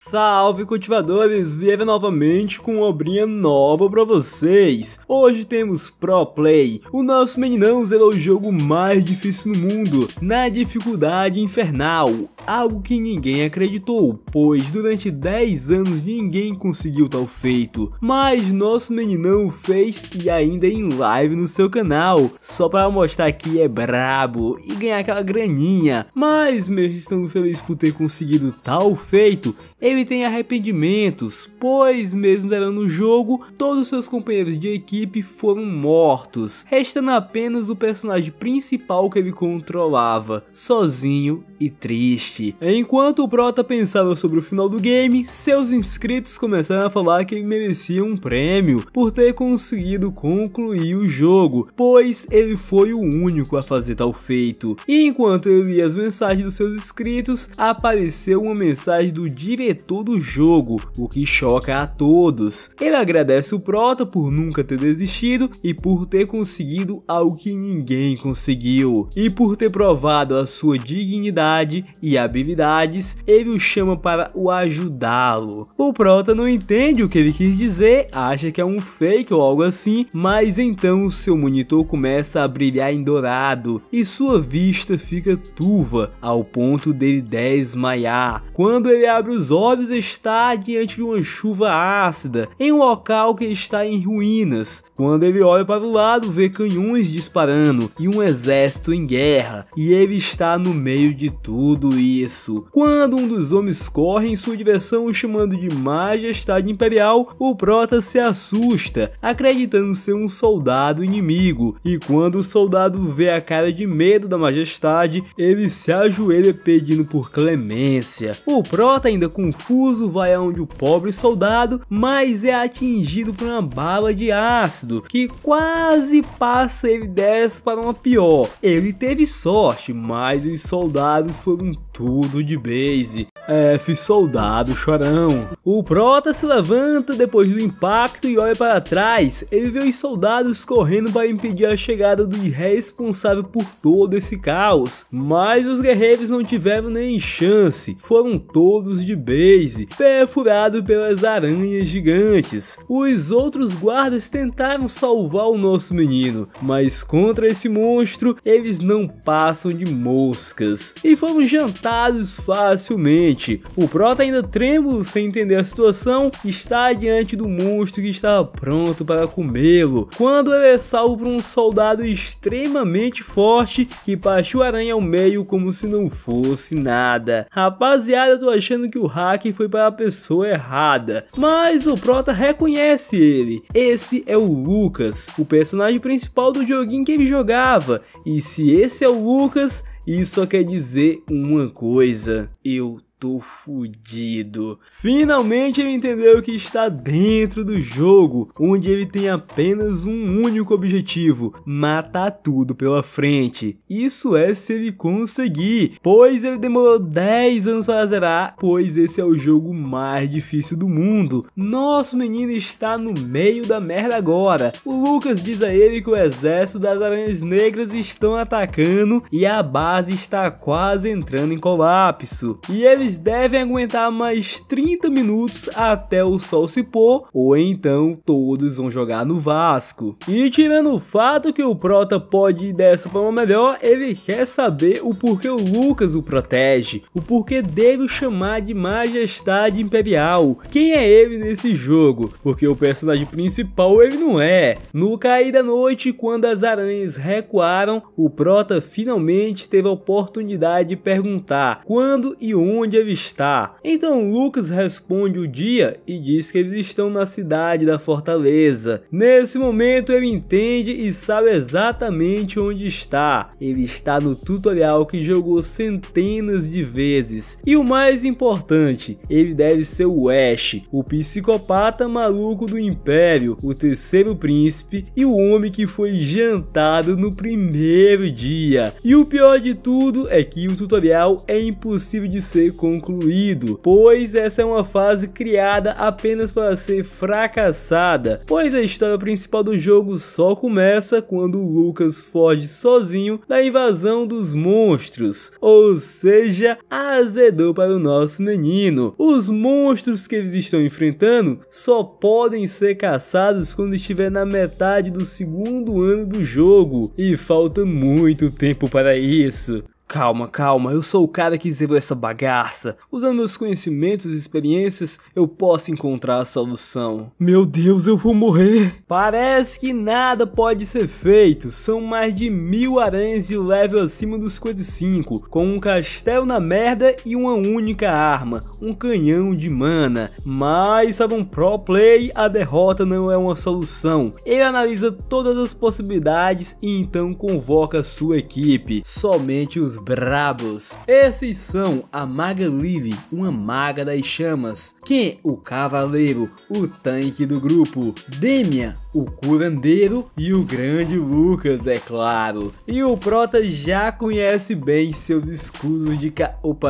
Salve cultivadores, Vieira novamente com uma obrinha nova pra vocês. Hoje temos Pro Play. O nosso meninão zerou o jogo mais difícil no mundo, na dificuldade infernal. Algo que ninguém acreditou, pois durante 10 anos ninguém conseguiu tal feito. Mas nosso meninão fez e ainda em live no seu canal, só para mostrar que é brabo e ganhar aquela graninha. Mas mesmo estando feliz por ter conseguido tal feito, ele tem arrependimentos, pois mesmo zerando o jogo, todos seus companheiros de equipe foram mortos, restando apenas o personagem principal que ele controlava, sozinho e triste. Enquanto o Prota pensava sobre o final do game, seus inscritos começaram a falar que ele merecia um prêmio por ter conseguido concluir o jogo, pois ele foi o único a fazer tal feito. E enquanto ele lia as mensagens dos seus inscritos, apareceu uma mensagem do diretor do jogo, o que choca a todos. Ele agradece o Prota por nunca ter desistido e por ter conseguido algo que ninguém conseguiu, e por ter provado a sua dignidade e habilidades, ele o chama para o ajudá-lo. O Prota não entende o que ele quis dizer, acha que é um fake ou algo assim, mas então seu monitor começa a brilhar em dourado e sua vista fica turva ao ponto dele desmaiar. Quando ele abre os olhos, está diante de uma chuva ácida, em um local que está em ruínas. Quando ele olha para o lado, vê canhões disparando e um exército em guerra, e ele está no meio de tudo isso. Quando um dos homens corre em sua direção chamando de Majestade Imperial, o Prota se assusta, acreditando ser um soldado inimigo, e quando o soldado vê a cara de medo da Majestade, ele se ajoelha pedindo por clemência. O Prota, ainda confuso, vai aonde o pobre soldado, mas é atingido por uma bala de ácido que quase passa ele dessa para uma pior. Ele teve sorte, mas os soldados foram tudo de base. F soldado chorão. O Prota se levanta depois do impacto e olha para trás. Ele vê os soldados correndo para impedir a chegada do responsável por todo esse caos, mas os guerreiros não tiveram nem chance, foram todos de base, perfurados pelas aranhas gigantes. Os outros guardas tentaram salvar o nosso menino, mas contra esse monstro eles não passam de moscas e foram jantados facilmente. O Prota, ainda trêmulo sem entender a situação, está diante do monstro que estava pronto para comê-lo, quando ele é salvo por um soldado extremamente forte que partiu a aranha ao meio como se não fosse nada. Rapaziada, eu tô achando que o hack foi para a pessoa errada, mas o Prota reconhece ele. Esse é o Lucas, o personagem principal do joguinho que ele jogava, e se esse é o Lucas, isso só quer dizer uma coisa: eu tô fudido. Finalmente ele entendeu que está dentro do jogo, onde ele tem apenas um único objetivo: matar tudo pela frente. Isso é se ele conseguir, pois ele demorou 10 anos para zerar, pois esse é o jogo mais difícil do mundo. Nosso menino está no meio da merda agora. O Lucas diz a ele que o exército das aranhas negras estão atacando e a base está quase entrando em colapso, e eles devem aguentar mais 30 minutos até o sol se pôr, ou então todos vão jogar no Vasco. E tirando o fato que o Prota pode ir dessa forma melhor, ele quer saber o porquê o Lucas o protege, o porquê dele o chamar de Majestade Imperial. Quem é ele nesse jogo? Porque o personagem principal ele não é. No cair da noite, quando as aranhas recuaram, o Prota finalmente teve a oportunidade de perguntar quando e onde ele está. Então Lucas responde o dia e diz que eles estão na cidade da fortaleza. Nesse momento ele entende e sabe exatamente onde está. Ele está no tutorial que jogou centenas de vezes. E o mais importante, ele deve ser o Ash, o psicopata maluco do Império, o terceiro príncipe e o homem que foi jantado no primeiro dia. E o pior de tudo é que o tutorial é impossível de ser concluído, pois essa é uma fase criada apenas para ser fracassada, pois a história principal do jogo só começa quando Lucas foge sozinho da invasão dos monstros, ou seja, azedou para o nosso menino. Os monstros que eles estão enfrentando só podem ser caçados quando estiver na metade do segundo ano do jogo, e falta muito tempo para isso. Calma, eu sou o cara que zerou essa bagaça. Usando meus conhecimentos e experiências, eu posso encontrar a solução. Meu Deus, eu vou morrer. Parece que nada pode ser feito. São mais de 1000 aranhas de level acima dos 55, com um castelo na merda e uma única arma, um canhão de mana. Mas para um pro play, a derrota não é uma solução. Ele analisa todas as possibilidades e então convoca sua equipe. Somente os brabos. Esses são a Maga Lily, uma maga das chamas, Ken, o cavaleiro, o tanque do grupo, Demian, o curandeiro e o grande Lucas, é claro. E o prota já conhece bem seus escudos de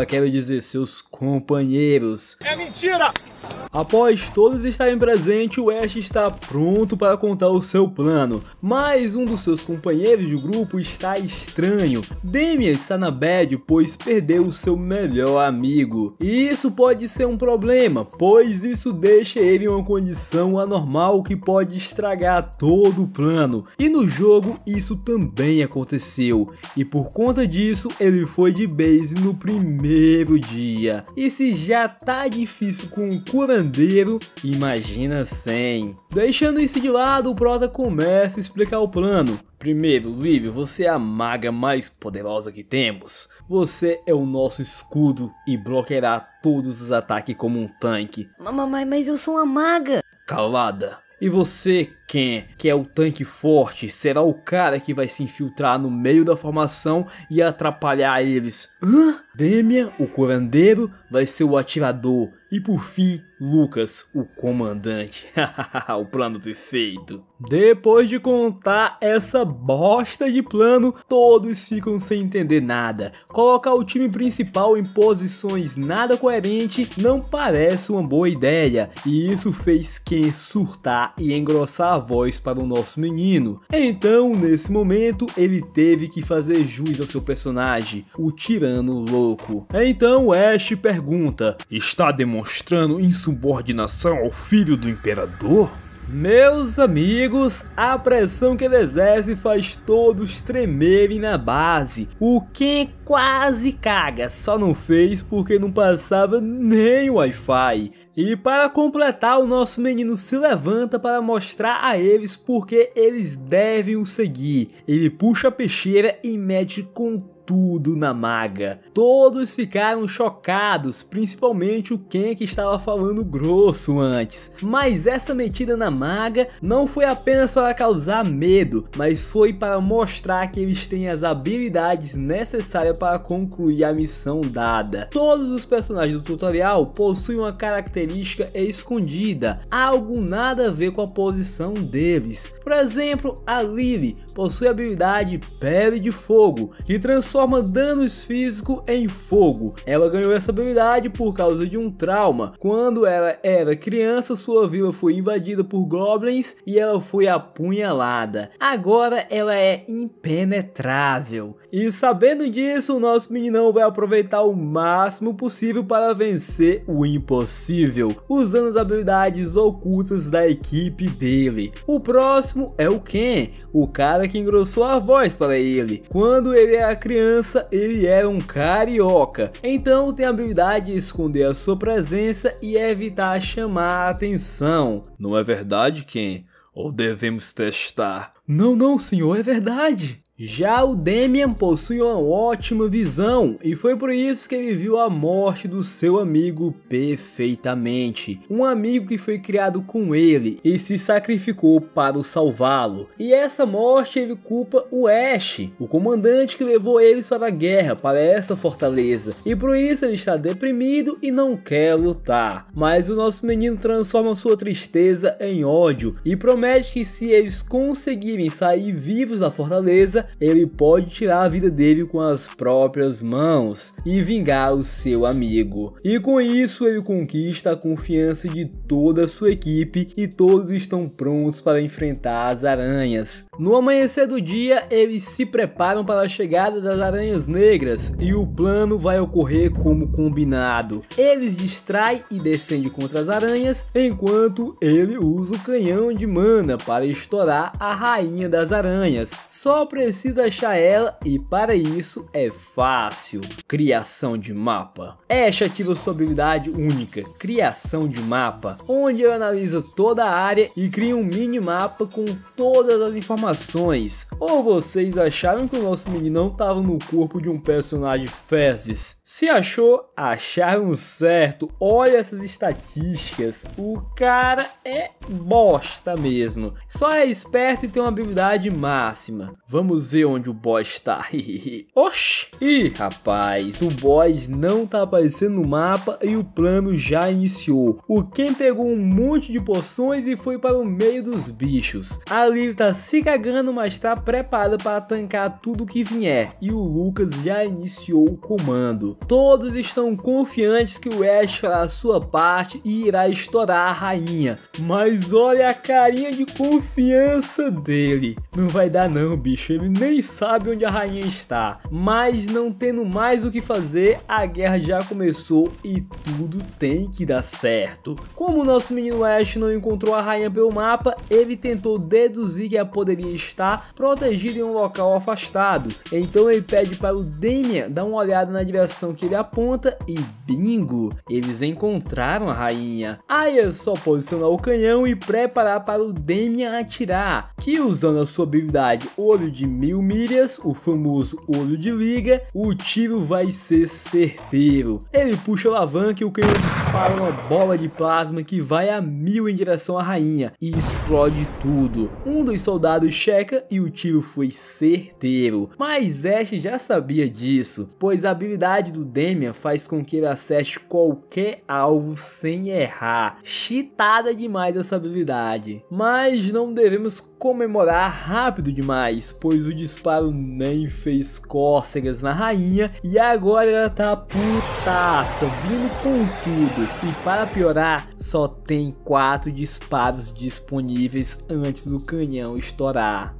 quero dizer, seus companheiros. É mentira! Após todos estarem presentes, o Ash está pronto para contar o seu plano, mas um dos seus companheiros de grupo está estranho. Demian está na bad, pois perdeu o seu melhor amigo. E isso pode ser um problema, pois isso deixa ele em uma condição anormal que pode estragar todo o plano. E no jogo isso também aconteceu, e por conta disso ele foi de base no primeiro dia. E se já tá difícil com o curandeiro, imagina sem. Deixando isso de lado, o prota começa a explicar o plano. Primeiro, Lily, você é a maga mais poderosa que temos. Você é o nosso escudo e bloqueará todos os ataques como um tanque. Mas eu sou uma maga. Calada. E você, Ken, que é o tanque forte, será o cara que vai se infiltrar no meio da formação e atrapalhar eles. Demian, o curandeiro, vai ser o atirador. E por fim, Lucas, o comandante. O plano perfeito. Depois de contar essa bosta de plano, todos ficam sem entender nada. Colocar o time principal em posições nada coerentes não parece uma boa ideia. E isso fez Ken surtar e engrossar a voz para o nosso menino. Então, nesse momento, ele teve que fazer jus ao seu personagem, o tirano louco. Então Ash pergunta: está demonstrando insubordinação ao filho do imperador? Meus amigos, a pressão que ele exerce faz todos tremerem na base. O Ken quase caga, só não fez porque não passava nem Wi-Fi. E para completar, o nosso menino se levanta para mostrar a eles porque eles devem o seguir. Ele puxa a peixeira e mete com tudo na maga. Todos ficaram chocados, principalmente o Ken, que estava falando grosso antes. Mas essa metida na maga não foi apenas para causar medo, mas foi para mostrar que eles têm as habilidades necessárias para concluir a missão dada. Todos os personagens do tutorial possuem uma característica escondida, algo nada a ver com a posição deles. Por exemplo, a Lily possui a habilidade Pele de Fogo, que transforma danos físicos em fogo. Ela ganhou essa habilidade por causa de um trauma. Quando ela era criança, sua vila foi invadida por goblins e ela foi apunhalada. Agora ela é impenetrável. E sabendo disso, o nosso meninão vai aproveitar o máximo possível para vencer o impossível, usando as habilidades ocultas da equipe dele. O próximo é o Ken, o cara que engrossou a voz para ele. Quando ele era criança, ele era um carioca, então tem a habilidade de esconder a sua presença e evitar chamar a atenção. Não é verdade, Ken? Ou devemos testar? Não, senhor, é verdade. Já o Demian possui uma ótima visão e foi por isso que ele viu a morte do seu amigo perfeitamente. Um amigo que foi criado com ele e se sacrificou para o salvá-lo. E essa morte ele culpa o Ash, o comandante que levou eles para a guerra, para essa fortaleza. E por isso ele está deprimido e não quer lutar. Mas o nosso menino transforma sua tristeza em ódio e promete que se eles conseguirem sair vivos da fortaleza, ameaça, ele pode tirar a vida dele com as próprias mãos e vingar o seu amigo. E com isso ele conquista a confiança de toda a sua equipe e todos estão prontos para enfrentar as aranhas. No amanhecer do dia, eles se preparam para a chegada das aranhas negras e o plano vai ocorrer como combinado. Eles distraem e defendem contra as aranhas, enquanto ele usa o canhão de mana para estourar a rainha das aranhas. Só precisa achar ela e para isso é fácil. Criação de mapa. Ash ativa sua habilidade única, Criação de Mapa, onde ele analisa toda a área e cria um mini mapa com todas as informações. Ou vocês acharam que o nosso meninão estava no corpo de um personagem fezes? Se achou, acharam certo. Olha essas estatísticas, o cara é bosta mesmo. Só é esperto e tem uma habilidade máxima. Vamos ver onde o boss está. Oxi! Ih, rapaz, o boss não tá aparecendo no mapa e o plano já iniciou. O Ken pegou um monte de poções e foi para o meio dos bichos. A Lily tá se cagando, mas tá preparada para tancar tudo que vier. E o Lucas já iniciou o comando. Todos estão confiantes que o Ash fará a sua parte e irá estourar a rainha. Mas olha a carinha de confiança dele. Não vai dar não, bicho. Ele nem sabe onde a rainha está. Mas não tendo mais o que fazer, a guerra já começou e tudo tem que dar certo. Como o nosso menino Ash não encontrou a rainha pelo mapa, ele tentou deduzir que ela poderia estar protegida em um local afastado. Então ele pede para o Damian dar uma olhada na direção que ele aponta e bingo, eles encontraram a rainha. Aí é só posicionar o canhão e preparar para o Damian atirar, que usando a sua habilidade Olho de 1000 milhas, o famoso olho de liga, o tiro vai ser certeiro. Ele puxa a alavanca e o canhão dispara uma bola de plasma que vai a 1000 em direção à rainha e explode tudo. Um dos soldados checa e o tiro foi certeiro, mas Ash já sabia disso, pois a habilidade do Damian faz com que ele acerte qualquer alvo sem errar. Cheatada demais essa habilidade. Mas não devemos comemorar rápido demais, pois o disparo nem fez cócegas na rainha e agora ela tá putaça, vindo com tudo. E para piorar, só tem 4 disparos disponíveis antes do canhão estourar.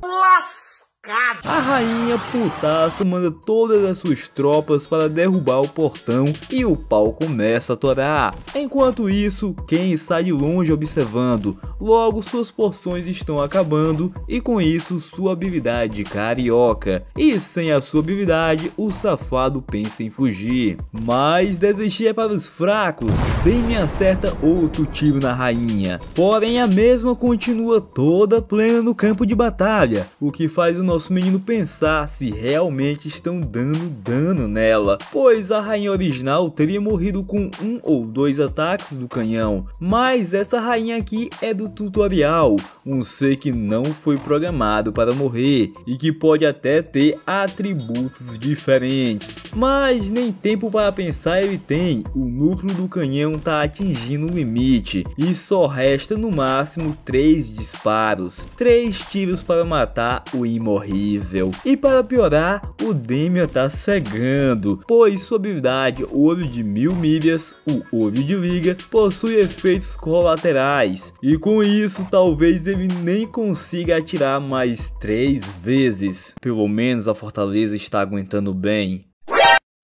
A rainha putaça manda todas as suas tropas para derrubar o portão e o pau começa a torar. Enquanto isso, Ken está de longe observando. Logo suas porções estão acabando e com isso sua habilidade carioca. E sem a sua habilidade, o safado pensa em fugir. Mas desistir é para os fracos. Damian acerta outro tiro na rainha. Porém a mesma continua toda plena no campo de batalha, o que faz o nosso menino pensar se realmente estão dando dano nela, pois a rainha original teria morrido com 1 ou 2 ataques do canhão, mas essa rainha aqui é do tutorial, um ser que não foi programado para morrer e que pode até ter atributos diferentes, mas nem tempo para pensar ele tem. O núcleo do canhão está atingindo o limite e só resta no máximo 3 disparos, 3 tiros para matar o imorrível. E para piorar, o Damian tá cegando, pois sua habilidade Olho de 1000 milhas, o olho de liga, possui efeitos colaterais, e com isso talvez ele nem consiga atirar mais 3 vezes. Pelo menos a fortaleza está aguentando bem.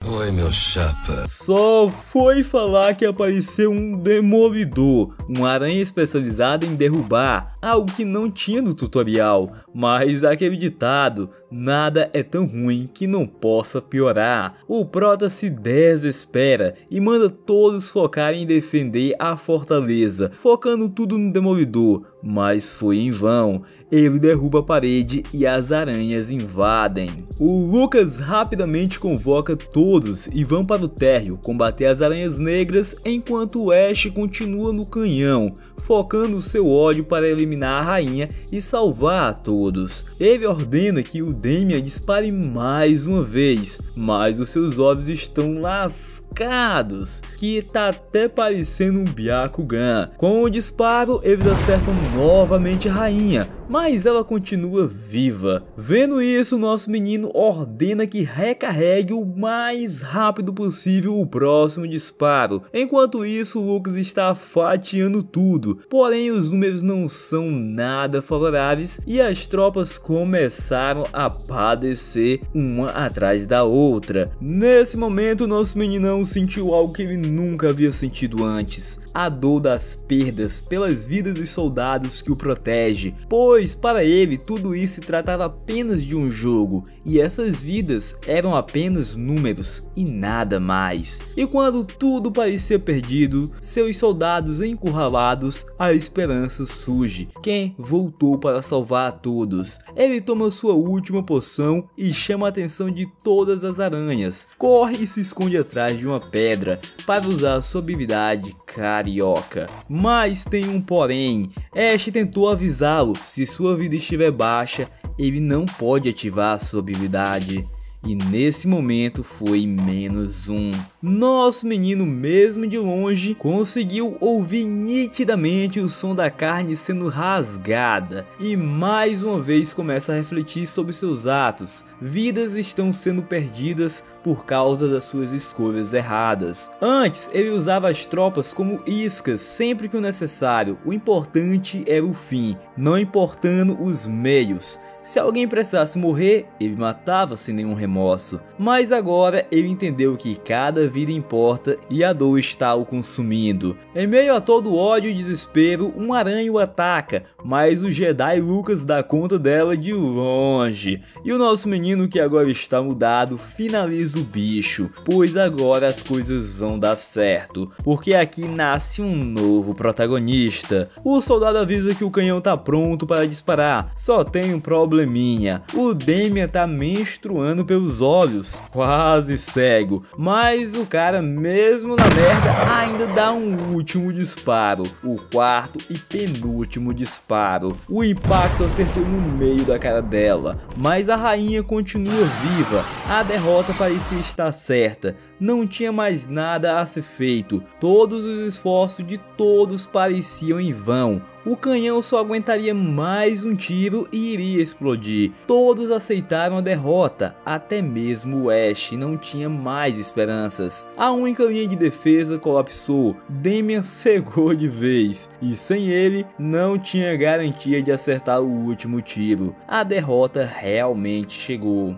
Oi, meu chapa. Só foi falar que apareceu um demolidor, uma aranha especializada em derrubar, algo que não tinha no tutorial, mas aquele ditado, nada é tão ruim que não possa piorar. O prota se desespera e manda todos focarem em defender a fortaleza, focando tudo no demolidor, mas foi em vão. Ele derruba a parede e as aranhas invadem. O Lucas rapidamente convoca todos e vão para o térreo combater as aranhas negras, enquanto o Ash continua no canhão, focando seu ódio para eliminar a rainha e salvar a todos. Ele ordena que o Damian dispare mais uma vez, mas os seus olhos estão lascados lascados, que tá até parecendo um Byakugan. Com o disparo, eles acertam novamente a rainha, mas ela continua viva. Vendo isso, nosso menino ordena que recarregue o mais rápido possível o próximo disparo. Enquanto isso, Lucas está fatiando tudo, porém os números não são nada favoráveis e as tropas começaram a padecer uma atrás da outra. Nesse momento, nosso meninão sentiu algo que ele nunca havia sentido antes: a dor das perdas pelas vidas dos soldados que o protege, pois para ele tudo isso se tratava apenas de um jogo e essas vidas eram apenas números e nada mais. E quando tudo parecia perdido, seus soldados encurralados, a esperança surge. Ken voltou para salvar a todos. Ele toma sua última poção e chama a atenção de todas as aranhas. Corre e se esconde atrás de uma pedra para usar sua habilidade carioca. Mas tem um porém: Ash tentou avisá-lo, se sua vida estiver baixa, ele não pode ativar sua habilidade. E nesse momento foi -1. Nosso menino, mesmo de longe, conseguiu ouvir nitidamente o som da carne sendo rasgada e mais uma vez começa a refletir sobre seus atos. Vidas estão sendo perdidas por causa das suas escolhas erradas. Antes ele usava as tropas como iscas sempre que o necessário. O importante era o fim, não importando os meios. Se alguém precisasse morrer, ele matava sem nenhum remorso. Mas agora ele entendeu que cada vida importa e a dor está o consumindo. Em meio a todo o ódio e desespero, um aranha o ataca, mas o Jedi Lucas dá conta dela de longe. E o nosso menino, que agora está mudado, finaliza o bicho, pois agora as coisas vão dar certo, porque aqui nasce um novo protagonista. O soldado avisa que o canhão tá pronto para disparar, só tem um probleminha: o Damian tá menstruando pelos olhos, quase cego, mas o cara, mesmo na merda, ainda dá um último disparo, o quarto e penúltimo disparo. O impacto acertou no meio da cara dela, mas a rainha continua viva. A derrota parecia estar certa, não tinha mais nada a ser feito, todos os esforços de todos pareciam em vão. O canhão só aguentaria mais um tiro e iria explodir. Todos aceitaram a derrota, até mesmo o Ash não tinha mais esperanças. A única linha de defesa colapsou, Damian cegou de vez, e sem ele não tinha garantia de acertar o último tiro. A derrota realmente chegou.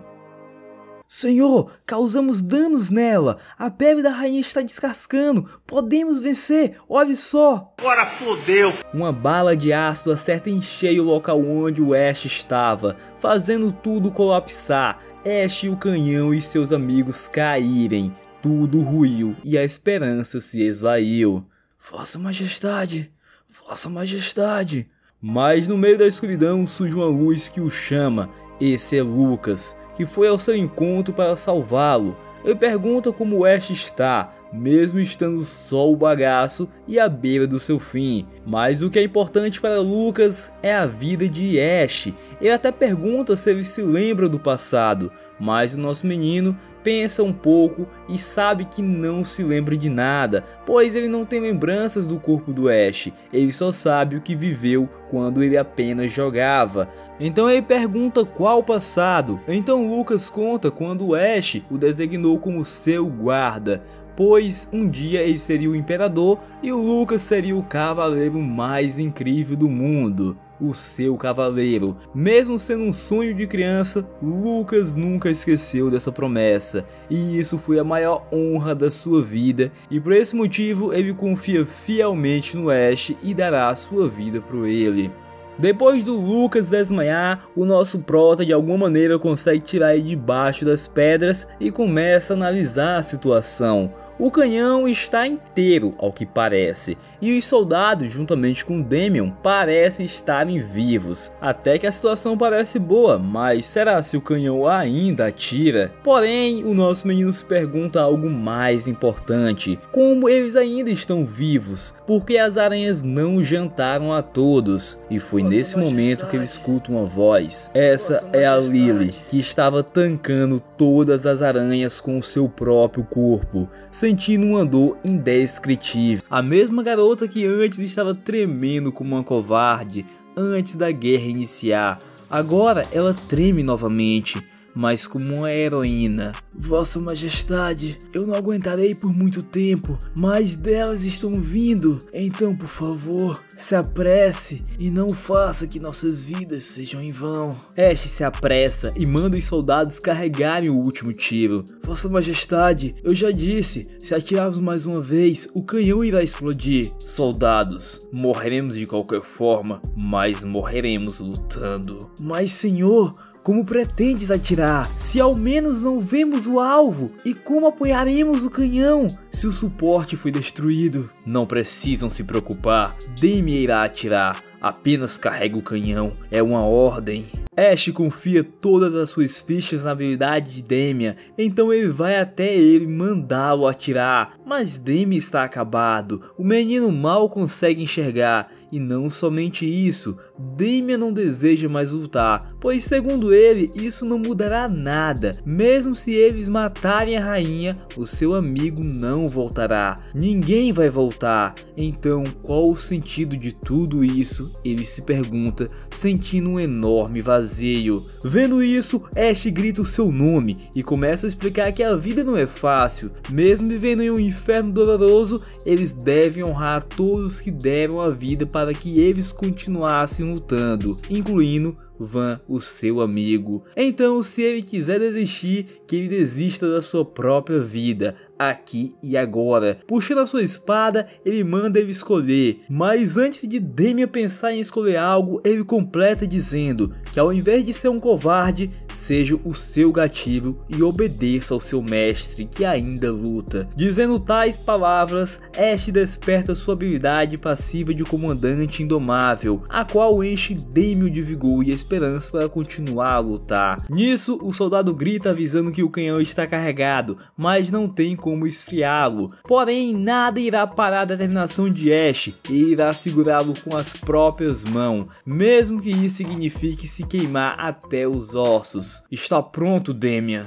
Senhor, causamos danos nela. A pele da rainha está descascando. Podemos vencer, olhe só. Agora fodeu. Uma bala de ácido acerta em cheio o local onde o Ash estava, fazendo tudo colapsar. Ash, o canhão e seus amigos caírem. Tudo ruiu e a esperança se esvaiu. Vossa Majestade, Vossa Majestade. Mas no meio da escuridão surge uma luz que o chama. Esse é Lucas, que foi ao seu encontro para salvá-lo. Ele pergunta como o Ash está, mesmo estando só o bagaço e à beira do seu fim. Mas o que é importante para Lucas é a vida de Ash. Ele até pergunta se ele se lembra do passado, mas o nosso menino pensa um pouco e sabe que não se lembra de nada, pois ele não tem lembranças do corpo do Ash, ele só sabe o que viveu quando ele apenas jogava. Então ele pergunta qual o passado. Então Lucas conta quando o Ash o designou como seu guarda, pois um dia ele seria o imperador e o Lucas seria o cavaleiro mais incrível do mundo. O seu cavaleiro. Mesmo sendo um sonho de criança, Lucas nunca esqueceu dessa promessa, e isso foi a maior honra da sua vida, e por esse motivo ele confia fielmente no Ash e dará a sua vida por ele. Depois do Lucas desmaiar, o nosso prota de alguma maneira consegue tirar ele debaixo das pedras e começa a analisar a situação. O canhão está inteiro, ao que parece, e os soldados, juntamente com Damian, parecem estarem vivos. Até que a situação parece boa, mas será se o canhão ainda atira? Porém, o nosso menino se pergunta algo mais importante: como eles ainda estão vivos? Porque as aranhas não jantaram a todos? E foi nesse momento que ele escuta uma voz. Essa é a Lily, que estava tancando todas as aranhas com o seu próprio corpo. Sem sentindo uma dor indescritível. A mesma garota que antes estava tremendo como uma covarde antes da guerra iniciar, agora ela treme novamente, mas como uma heroína. Vossa Majestade, eu não aguentarei por muito tempo, mais delas estão vindo, então por favor, se apresse e não faça que nossas vidas sejam em vão. Ashe se apressa e manda os soldados carregarem o último tiro. Vossa Majestade, eu já disse, se atirarmos mais uma vez, o canhão irá explodir. Soldados, morreremos de qualquer forma, mas morreremos lutando. Mas senhor, como pretendes atirar, se ao menos não vemos o alvo? E como apoiaremos o canhão, se o suporte foi destruído? Não precisam se preocupar, Damien irá atirar, apenas carrega o canhão, é uma ordem. Ashe confia todas as suas fichas na habilidade de Damien, então ele vai até ele mandá-lo atirar, mas Damien está acabado, o menino mal consegue enxergar. E não somente isso, Damien não deseja mais lutar, pois segundo ele, isso não mudará nada. Mesmo se eles matarem a rainha, o seu amigo não voltará. Ninguém vai voltar. Então, qual o sentido de tudo isso? Ele se pergunta, sentindo um enorme vazio. Vendo isso, Ashe grita o seu nome e começa a explicar que a vida não é fácil. Mesmo vivendo em um inferno doloroso, eles devem honrar todos que deram a vida para que eles continuassem lutando, incluindo Van, o seu amigo. Então, se ele quiser desistir, que ele desista da sua própria vida, aqui e agora. Puxando a sua espada, ele manda ele escolher, mas antes de Damien pensar em escolher algo, ele completa dizendo que ao invés de ser um covarde, seja o seu gatilho e obedeça ao seu mestre que ainda luta. Dizendo tais palavras, Ashe desperta sua habilidade passiva de comandante indomável, a qual enche Damien de vigor e esperança para continuar a lutar. Nisso, o soldado grita avisando que o canhão está carregado, mas não tem como esfriá-lo. Porém, nada irá parar a determinação de Ashe e irá segurá-lo com as próprias mãos, mesmo que isso signifique se queimar até os ossos. Está pronto, Damien.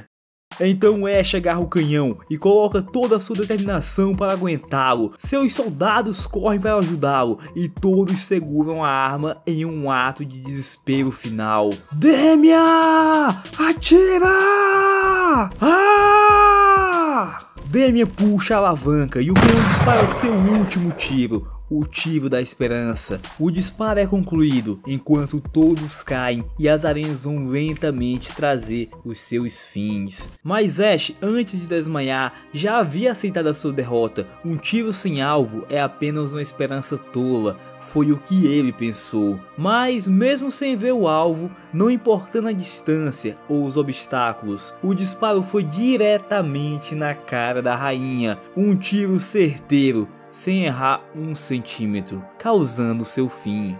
Então Ashe agarra o canhão e coloca toda a sua determinação para aguentá-lo. Seus soldados correm para ajudá-lo e todos seguram a arma em um ato de desespero final. Damien! Atira! Damien puxa a alavanca e o canhão dispara seu último tiro. O tiro da esperança. O disparo é concluído enquanto todos caem e as aranhas vão lentamente trazer os seus fins. Mas Ashe, antes de desmaiar, já havia aceitado a sua derrota. Um tiro sem alvo é apenas uma esperança tola. Foi o que ele pensou. Mas mesmo sem ver o alvo, não importando a distância ou os obstáculos, o disparo foi diretamente na cara da rainha. Um tiro certeiro, sem errar 1 centímetro, causando seu fim.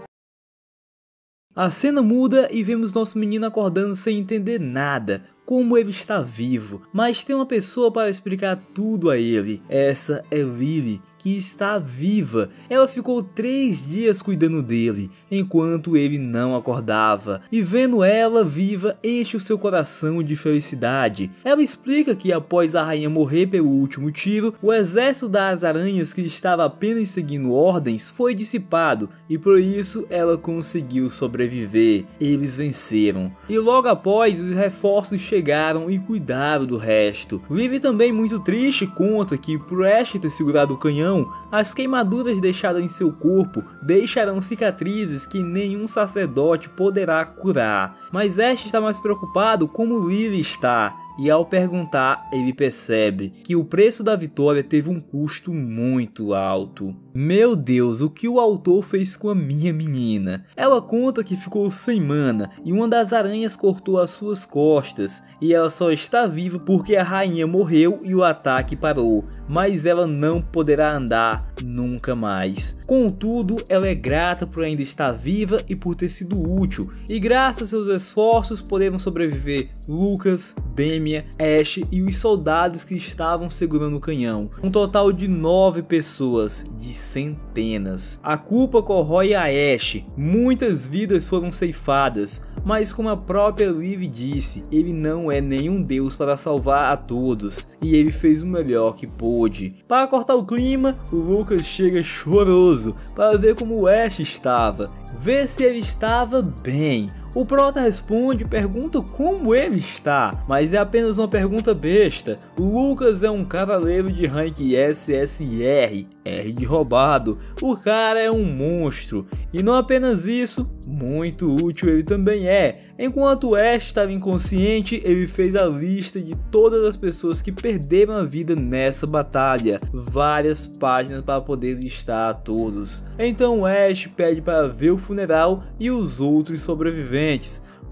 A cena muda e vemos nosso menino acordando sem entender nada, como ele está vivo, mas tem uma pessoa para explicar tudo a ele. Essa é Lily, que está viva. Ela ficou 3 dias cuidando dele, enquanto ele não acordava, e vendo ela viva enche o seu coração de felicidade. Ela explica que após a rainha morrer pelo último tiro, o exército das aranhas que estava apenas seguindo ordens foi dissipado, e por isso ela conseguiu sobreviver. Eles venceram, e logo após os reforços chegaram e cuidaram do resto. Lily, também muito triste, conta que por Ashe ter segurado o canhão, as queimaduras deixadas em seu corpo deixarão cicatrizes que nenhum sacerdote poderá curar. Mas Ashe está mais preocupado como Lily está. E ao perguntar, ele percebe que o preço da vitória teve um custo muito alto. Meu Deus, o que o autor fez com a minha menina? Ela conta que ficou sem mana e uma das aranhas cortou as suas costas. E ela só está viva porque a rainha morreu e o ataque parou. Mas ela não poderá andar nunca mais. Contudo, ela é grata por ainda estar viva e por ter sido útil. E graças aos seus esforços poderam sobreviver Lucas, Damien, Ashe e os soldados que estavam segurando o canhão. Um total de 9 pessoas, de centenas. A culpa corrói a Ashe. Muitas vidas foram ceifadas, mas como a própria Liv disse, ele não é nenhum deus para salvar a todos, e ele fez o melhor que pôde. Para cortar o clima, o Lucas chega choroso para ver como o Ash estava, ver se ele estava bem. O Prota responde e pergunta como ele está, mas é apenas uma pergunta besta. O Lucas é um cavaleiro de rank SSR, R de roubado. O cara é um monstro. E não apenas isso, muito útil ele também é. Enquanto Ash estava inconsciente, ele fez a lista de todas as pessoas que perderam a vida nessa batalha. Várias páginas para poder listar a todos. Então Ash pede para ver o funeral e os outros sobreviventes.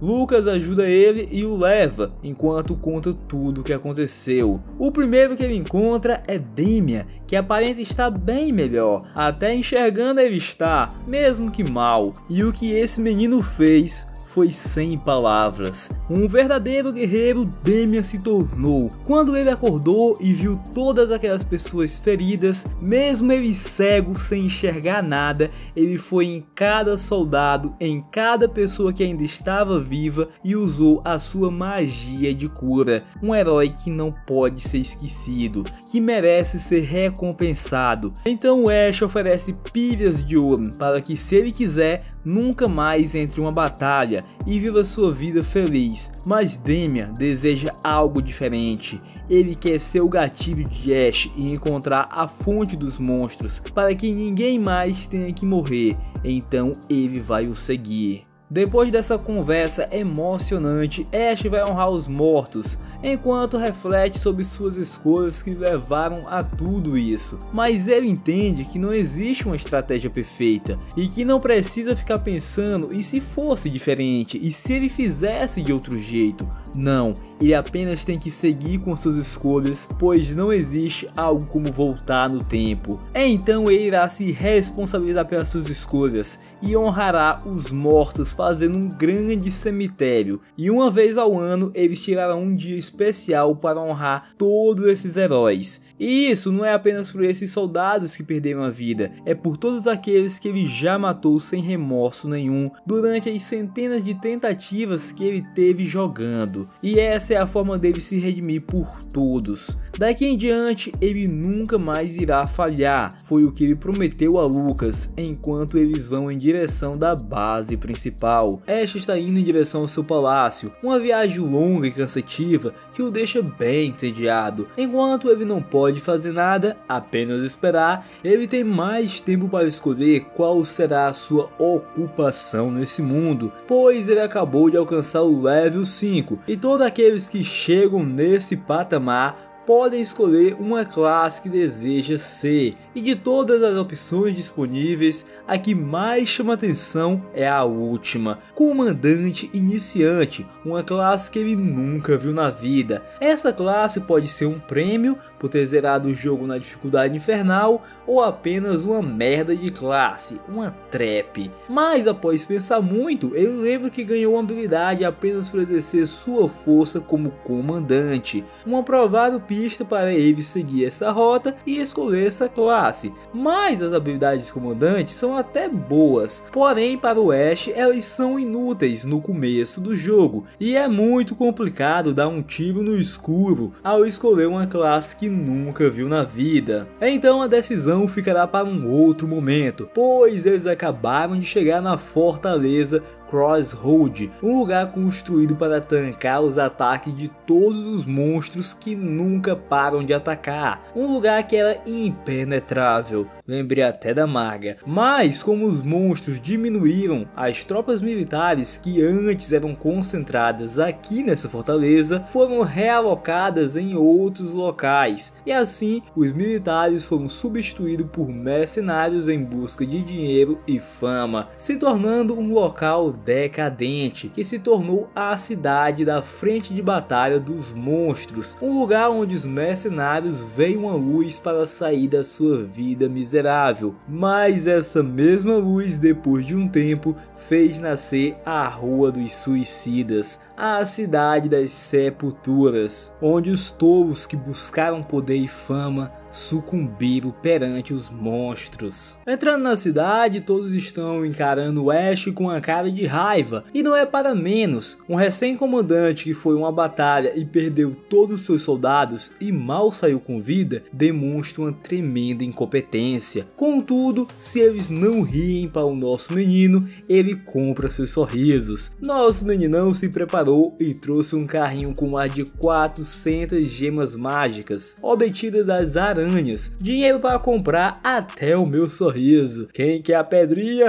Lucas ajuda ele e o leva, enquanto conta tudo o que aconteceu. O primeiro que ele encontra é Damian, que aparenta estar bem melhor, até enxergando ele está, mesmo que mal. E o que esse menino fez foi sem palavras. Um verdadeiro guerreiro Damian se tornou. Quando ele acordou e viu todas aquelas pessoas feridas, mesmo ele cego, sem enxergar nada, ele foi em cada soldado, em cada pessoa que ainda estava viva e usou a sua magia de cura. Um herói que não pode ser esquecido, que merece ser recompensado. Então Ash oferece pilhas de ouro para que, se ele quiser, nunca mais entre uma batalha e viva sua vida feliz. Mas Damian deseja algo diferente. Ele quer ser o gatilho de Ash e encontrar a fonte dos monstros para que ninguém mais tenha que morrer. Então ele vai o seguir. Depois dessa conversa emocionante, Ash vai honrar os mortos, enquanto reflete sobre suas escolhas que levaram a tudo isso. Mas ele entende que não existe uma estratégia perfeita, e que não precisa ficar pensando e se fosse diferente, e se ele fizesse de outro jeito. Não, ele apenas tem que seguir com suas escolhas, pois não existe algo como voltar no tempo. Então ele irá se responsabilizar pelas suas escolhas e honrará os mortos fazendo um grande cemitério. E uma vez ao ano eles tirarão um dia especial para honrar todos esses heróis. E isso não é apenas por esses soldados que perderam a vida, é por todos aqueles que ele já matou sem remorso nenhum durante as centenas de tentativas que ele teve jogando. E essa é a forma dele se redimir por todos. Daqui em diante ele nunca mais irá falhar, foi o que ele prometeu a Lucas enquanto eles vão em direção da base principal. Ash está indo em direção ao seu palácio, uma viagem longa e cansativa que o deixa bem entediado. Enquanto ele não pode fazer nada, apenas esperar, ele tem mais tempo para escolher qual será a sua ocupação nesse mundo, pois ele acabou de alcançar o level 5 e todos aqueles que chegam nesse patamar podem escolher uma classe que deseja ser, e de todas as opções disponíveis, a que mais chama atenção é a última, Comandante Iniciante, uma classe que ele nunca viu na vida. Essa classe pode ser um prêmio por ter zerado o jogo na dificuldade infernal, ou apenas uma merda de classe, uma trap. Mas após pensar muito, eu lembro que ganhou uma habilidade apenas por exercer sua força como comandante, uma provável pista para ele seguir essa rota e escolher essa classe. Mas as habilidades de comandante são até boas, porém para o Ash elas são inúteis no começo do jogo, e é muito complicado dar um tiro no escuro ao escolher uma classe que nunca viu na vida. Então a decisão ficará para um outro momento, pois eles acabaram de chegar na fortaleza Crossroad, um lugar construído para tancar os ataques de todos os monstros que nunca param de atacar, um lugar que era impenetrável, lembrei até da Maga. Mas como os monstros diminuíram, as tropas militares que antes eram concentradas aqui nessa fortaleza foram realocadas em outros locais, e assim os militares foram substituídos por mercenários em busca de dinheiro e fama, se tornando um local decadente, que se tornou a cidade da frente de batalha dos monstros, um lugar onde os mercenários veem uma luz para sair da sua vida miserável. Mas essa mesma luz, depois de um tempo, fez nascer a Rua dos Suicidas, a cidade das sepulturas, onde os tolos que buscaram poder e fama sucumbiram perante os monstros. Entrando na cidade, todos estão encarando Ash com uma cara de raiva, e não é para menos. Um recém-comandante que foi uma batalha e perdeu todos os seus soldados e mal saiu com vida, demonstra uma tremenda incompetência. Contudo, se eles não riem para o nosso menino, ele compra seus sorrisos. Nosso meninão se preparou e trouxe um carrinho com mais de 400 gemas mágicas obtidas das aranhas, dinheiro para comprar até o meu sorriso. Quem quer a pedrinha?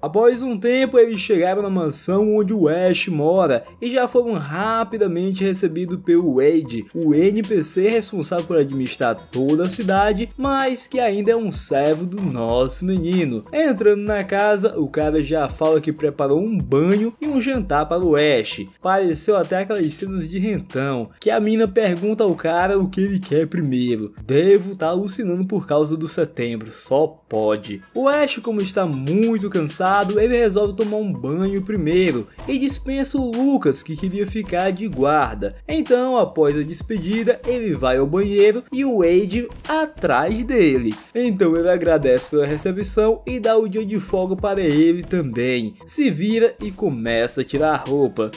Após um tempo, eles chegaram na mansão onde o Ash mora e já foram rapidamente recebidos pelo Wade, o NPC responsável por administrar toda a cidade, mas que ainda é um servo do nosso menino. Entrando na casa, o cara já fala que preparou um banho e um jantar para o Ash. Pareceu até aquelas cenas de Rentão, que a mina pergunta ao cara o que ele quer primeiro. Devo estar alucinando por causa do setembro, só pode. O Ash, como está muito cansado, ele resolve tomar um banho primeiro e dispensa o Lucas, que queria ficar de guarda. Então, após a despedida, ele vai ao banheiro e o Wade atrás dele. Então ele agradece pela recepção e dá o dia de folga para ele também. Se vira e começa a tirar a roupa.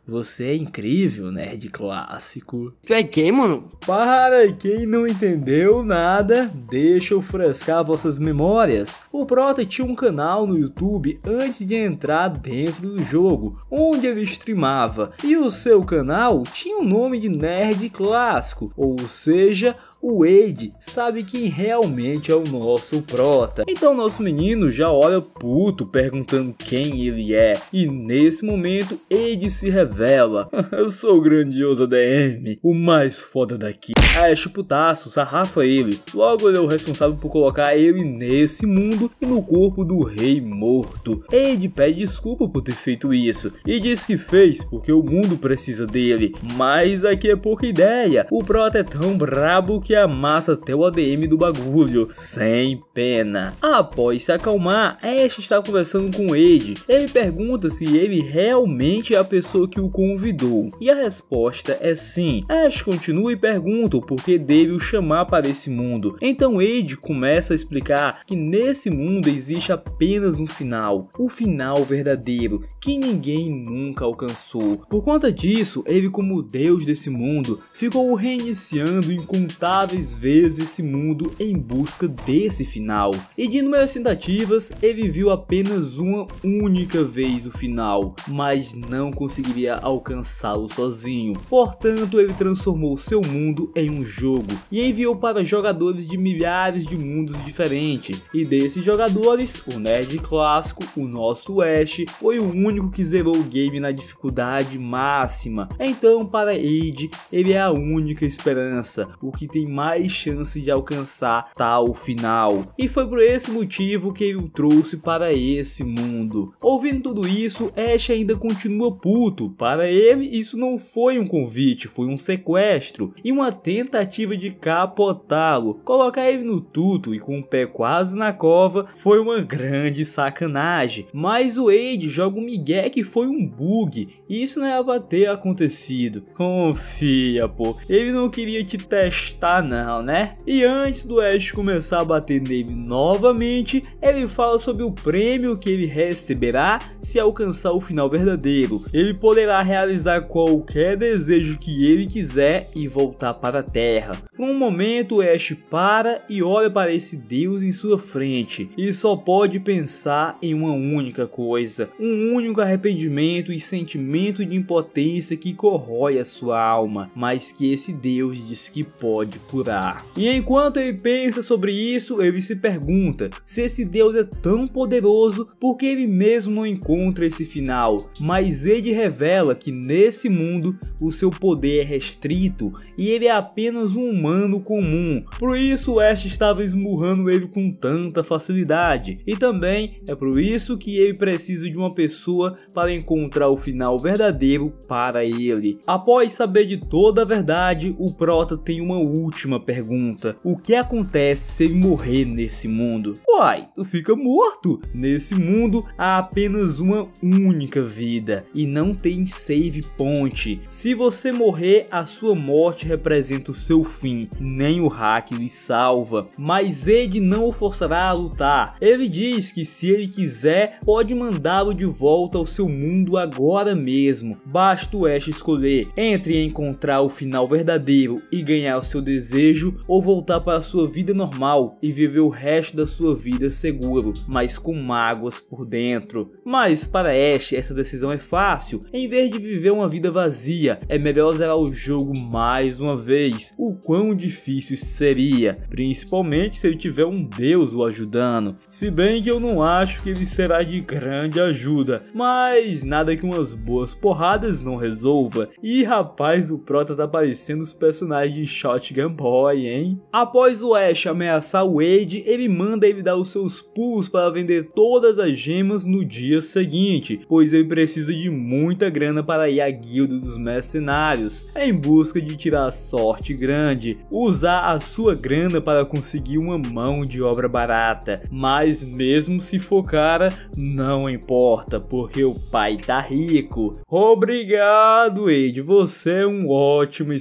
Você é incrível, nerd clássico. Tu é quem, mano? Para quem não entendeu nada, deixa eu frescar vossas memórias. O Prota tinha um canal no YouTube antes de entrar dentro do jogo, onde ele streamava. E o seu canal tinha o nome de Nerd Clássico, ou seja, o Wade sabe quem realmente é o nosso Prota. Então nosso menino já olha puto perguntando quem ele é. E nesse momento Wade se revela. Eu sou o grandioso ADM, o mais foda daqui. Ash putaço sarrafa ele. Logo ele é o responsável por colocar ele nesse mundo e no corpo do rei morto. Wade pede desculpa por ter feito isso e diz que fez porque o mundo precisa dele. Mas aqui é pouca ideia. O Prota é tão brabo que amassa até o ADM do bagulho, sem pena. Após se acalmar, Ash está conversando com Wade. Ele pergunta se ele realmente é a pessoa que o convidou, e a resposta é sim. Ash continua e pergunta o porquê dele o chamar para esse mundo. Então Wade começa a explicar que nesse mundo existe apenas um final, o final verdadeiro, que ninguém nunca alcançou. Por conta disso, ele, como deus desse mundo, ficou reiniciando incontáveis vezes esse mundo em busca desse final. E de inúmeras tentativas, ele viu apenas uma única vez o final, mas não conseguiria alcançá-lo sozinho. Portanto, ele transformou seu mundo em um jogo e enviou para jogadores de milhares de mundos diferentes. E desses jogadores, o Nerd Clássico, o nosso Ash, foi o único que zerou o game na dificuldade máxima. Então, para Wade, ele é a única esperança, o que tem mais chances de alcançar tal final. E foi por esse motivo que ele o trouxe para esse mundo. Ouvindo tudo isso, Ash ainda continua puto. Para ele, isso não foi um convite, foi um sequestro e uma tentativa de capotá-lo. Colocar ele no tuto e com o pé quase na cova foi uma grande sacanagem. Mas o Wade joga um migué que foi um bug. E isso não era pra ter acontecido. Confia, pô. Ele não queria te testar não, né? E antes do Ash começar a bater nele novamente, ele fala sobre o prêmio que ele receberá se alcançar o final verdadeiro. Ele poderá realizar qualquer desejo que ele quiser e voltar para a Terra. Por um momento, Ash para e olha para esse deus em sua frente e só pode pensar em uma única coisa, um único arrependimento e sentimento de impotência que corrói a sua alma, mas que esse deus diz que pode curar. E enquanto ele pensa sobre isso, ele se pergunta se esse deus é tão poderoso, por que ele mesmo não encontra esse final. Mas ele revela que nesse mundo o seu poder é restrito e ele é apenas um humano comum. Por isso Ash estava esmurrando ele com tanta facilidade. E também é por isso que ele precisa de uma pessoa para encontrar o final verdadeiro para ele. Após saber de toda a verdade, o Prota tem uma última pergunta. O que acontece se ele morrer nesse mundo? Uai, tu fica morto. Nesse mundo há apenas uma única vida e não tem save point. Se você morrer, a sua morte representa o seu fim, nem o hack lhe salva, mas Ed não o forçará a lutar. Ele diz que se ele quiser, pode mandá-lo de volta ao seu mundo agora mesmo. Basta o Ash escolher entre encontrar o final verdadeiro e ganhar o seu desejo, ou voltar para a sua vida normal e viver o resto da sua vida seguro, mas com mágoas por dentro. Mas para Ash essa decisão é fácil. Em vez de viver uma vida vazia, é melhor zerar o jogo mais uma vez. O quão difícil seria, principalmente se ele tiver um deus o ajudando. Se bem que eu não acho que ele será de grande ajuda, mas nada que umas boas porradas não resolva. E rapaz, o Prota tá parecendo os personagens de Shotgun Boy, hein? Após o Ash ameaçar o Wade, ele manda ele dar os seus pulos para vender todas as gemas no dia seguinte, pois ele precisa de muita grana para ir à guilda dos mercenários, em busca de tirar sorte grande, usar a sua grana para conseguir uma mão de obra barata. Mas mesmo se for cara, não importa, porque o pai tá rico. Obrigado, Wade, você é um ótimo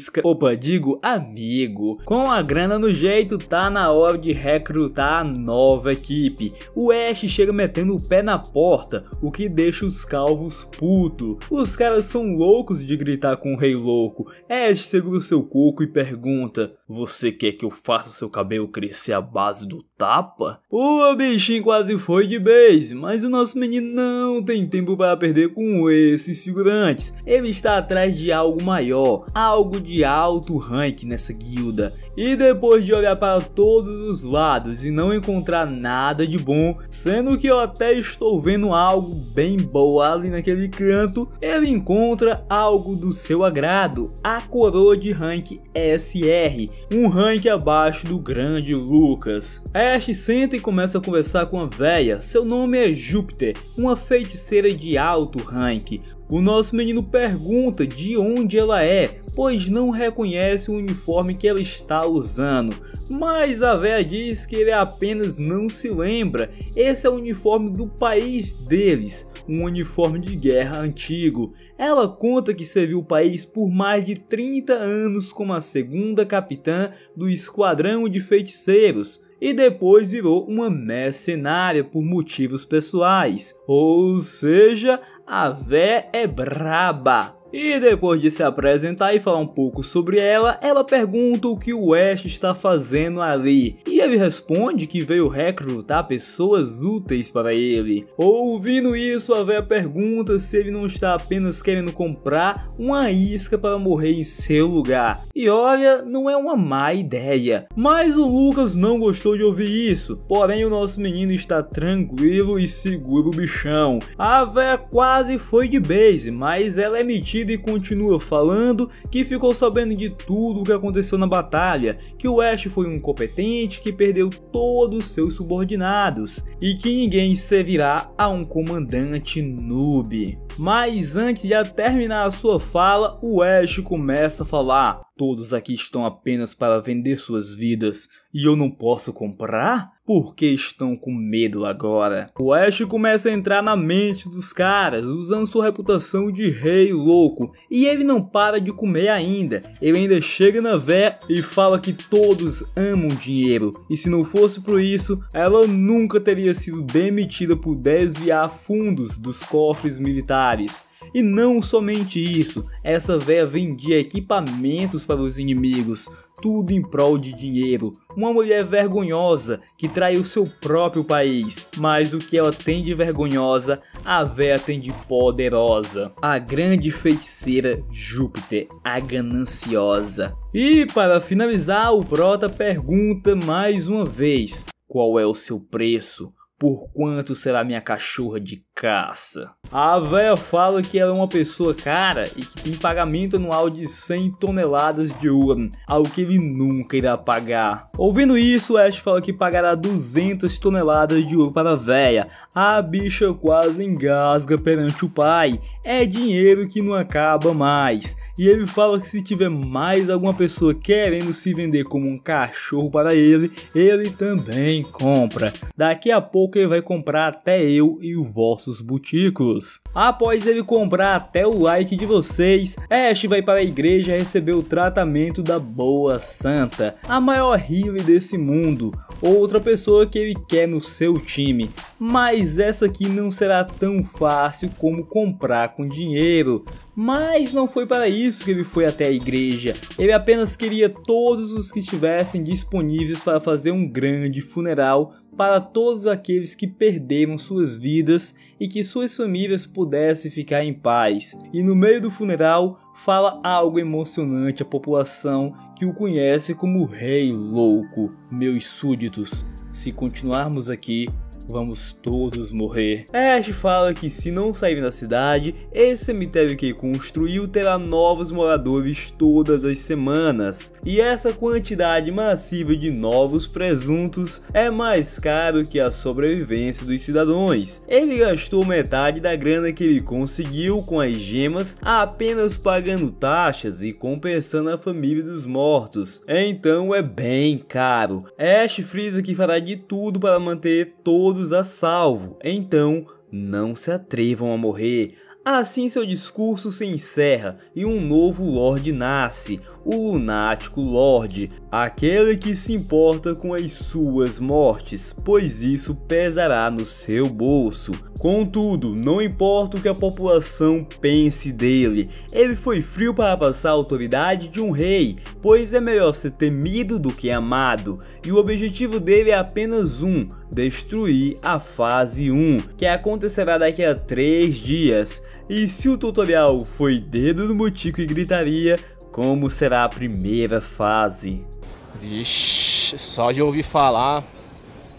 amigo. Com a grana no jeito, tá na hora de recrutar a nova equipe. O Ash chega metendo o pé na porta, o que deixa os calvos putos. Os caras são loucos de gritar com o Rei Louco. Ash segura o seu coco e pergunta: você quer que eu faça o seu cabelo crescer à base do tapa? O bichinho quase foi de base, mas o nosso menino não tem tempo para perder com esses figurantes. Ele está atrás de algo maior, algo de alto rank nessa guilda. E depois de olhar para todos os lados e não encontrar nada de bom, sendo que eu até estou vendo algo bem bom ali naquele canto, ele encontra algo do seu agrado, a coroa de rank SR, um rank abaixo do grande Lucas. Ash senta e começa a conversar com a véia. Seu nome é Júpiter, uma feiticeira de alto rank. O nosso menino pergunta de onde ela é, pois não reconhece o uniforme que ela está usando. Mas a véia diz que ele apenas não se lembra. Esse é o uniforme do país deles, um uniforme de guerra antigo. Ela conta que serviu o país por mais de 30 anos como a segunda capitã do esquadrão de feiticeiros, e depois virou uma mercenária por motivos pessoais. Ou seja, a véia é braba. E depois de se apresentar e falar um pouco sobre ela, ela pergunta o que o Ash está fazendo ali. E ele responde que veio recrutar pessoas úteis para ele. Ouvindo isso, a véia pergunta se ele não está apenas querendo comprar uma isca para morrer em seu lugar. E olha, não é uma má ideia. Mas o Lucas não gostou de ouvir isso. Porém, o nosso menino está tranquilo e segura o bichão. A véia quase foi de base, mas ela é metida e continua falando que ficou sabendo de tudo o que aconteceu na batalha, que o Ash foi um incompetente que perdeu todos os seus subordinados e que ninguém servirá a um comandante noob. Mas antes de terminar a sua fala, o Ash começa a falar: todos aqui estão apenas para vender suas vidas e eu não posso comprar? Por que estão com medo agora? O Ash começa a entrar na mente dos caras, usando sua reputação de rei louco, e ele não para de comer ainda. Ele ainda chega na véia e fala que todos amam dinheiro, e se não fosse por isso, ela nunca teria sido demitida por desviar fundos dos cofres militares. E não somente isso, essa véia vendia equipamentos para os inimigos, tudo em prol de dinheiro. Uma mulher vergonhosa que traiu seu próprio país, mas o que ela tem de vergonhosa, a véia tem de poderosa. A grande feiticeira Júpiter, a gananciosa. E para finalizar, o Prota pergunta mais uma vez: qual é o seu preço? Por quanto será minha cachorra de caça? A véia fala que ela é uma pessoa cara e que tem pagamento anual de 100 toneladas de ouro, algo que ele nunca irá pagar. Ouvindo isso, Ash fala que pagará 200 toneladas de ouro para a véia. A bicha quase engasga perante o pai. É dinheiro que não acaba mais. E ele fala que se tiver mais alguma pessoa querendo se vender como um cachorro para ele, ele também compra. Daqui a pouco que ele vai comprar até eu e os vossos buticos. Após ele comprar até o like de vocês, Ash vai para a igreja receber o tratamento da Boa Santa, a maior healer desse mundo, outra pessoa que ele quer no seu time. Mas essa aqui não será tão fácil como comprar com dinheiro. Mas não foi para isso que ele foi até a igreja. Ele apenas queria todos os que estivessem disponíveis para fazer um grande funeral para todos aqueles que perderam suas vidas e que suas famílias pudessem ficar em paz. E no meio do funeral fala algo emocionante à população que o conhece como Rei Louco. Meus súditos, se continuarmos aqui, vamos todos morrer. Ash fala que se não saírem da cidade, esse cemitério que construiu terá novos moradores todas as semanas. E essa quantidade massiva de novos presuntos é mais caro que a sobrevivência dos cidadãos. Ele gastou metade da grana que ele conseguiu com as gemas apenas pagando taxas e compensando a família dos mortos. Então é bem caro. Ash frisa que fará de tudo para manter todos a salvo, então não se atrevam a morrer. Assim seu discurso se encerra e um novo Lorde nasce, o Lunático Lorde, aquele que se importa com as suas mortes, pois isso pesará no seu bolso. Contudo, não importa o que a população pense dele, ele foi frio para passar a autoridade de um rei, pois é melhor ser temido do que amado, e o objetivo dele é apenas um: destruir a fase 1, que acontecerá daqui a 3 dias. E se o tutorial foi dedo no butico e gritaria, como será a primeira fase? Vixe, só de ouvir falar,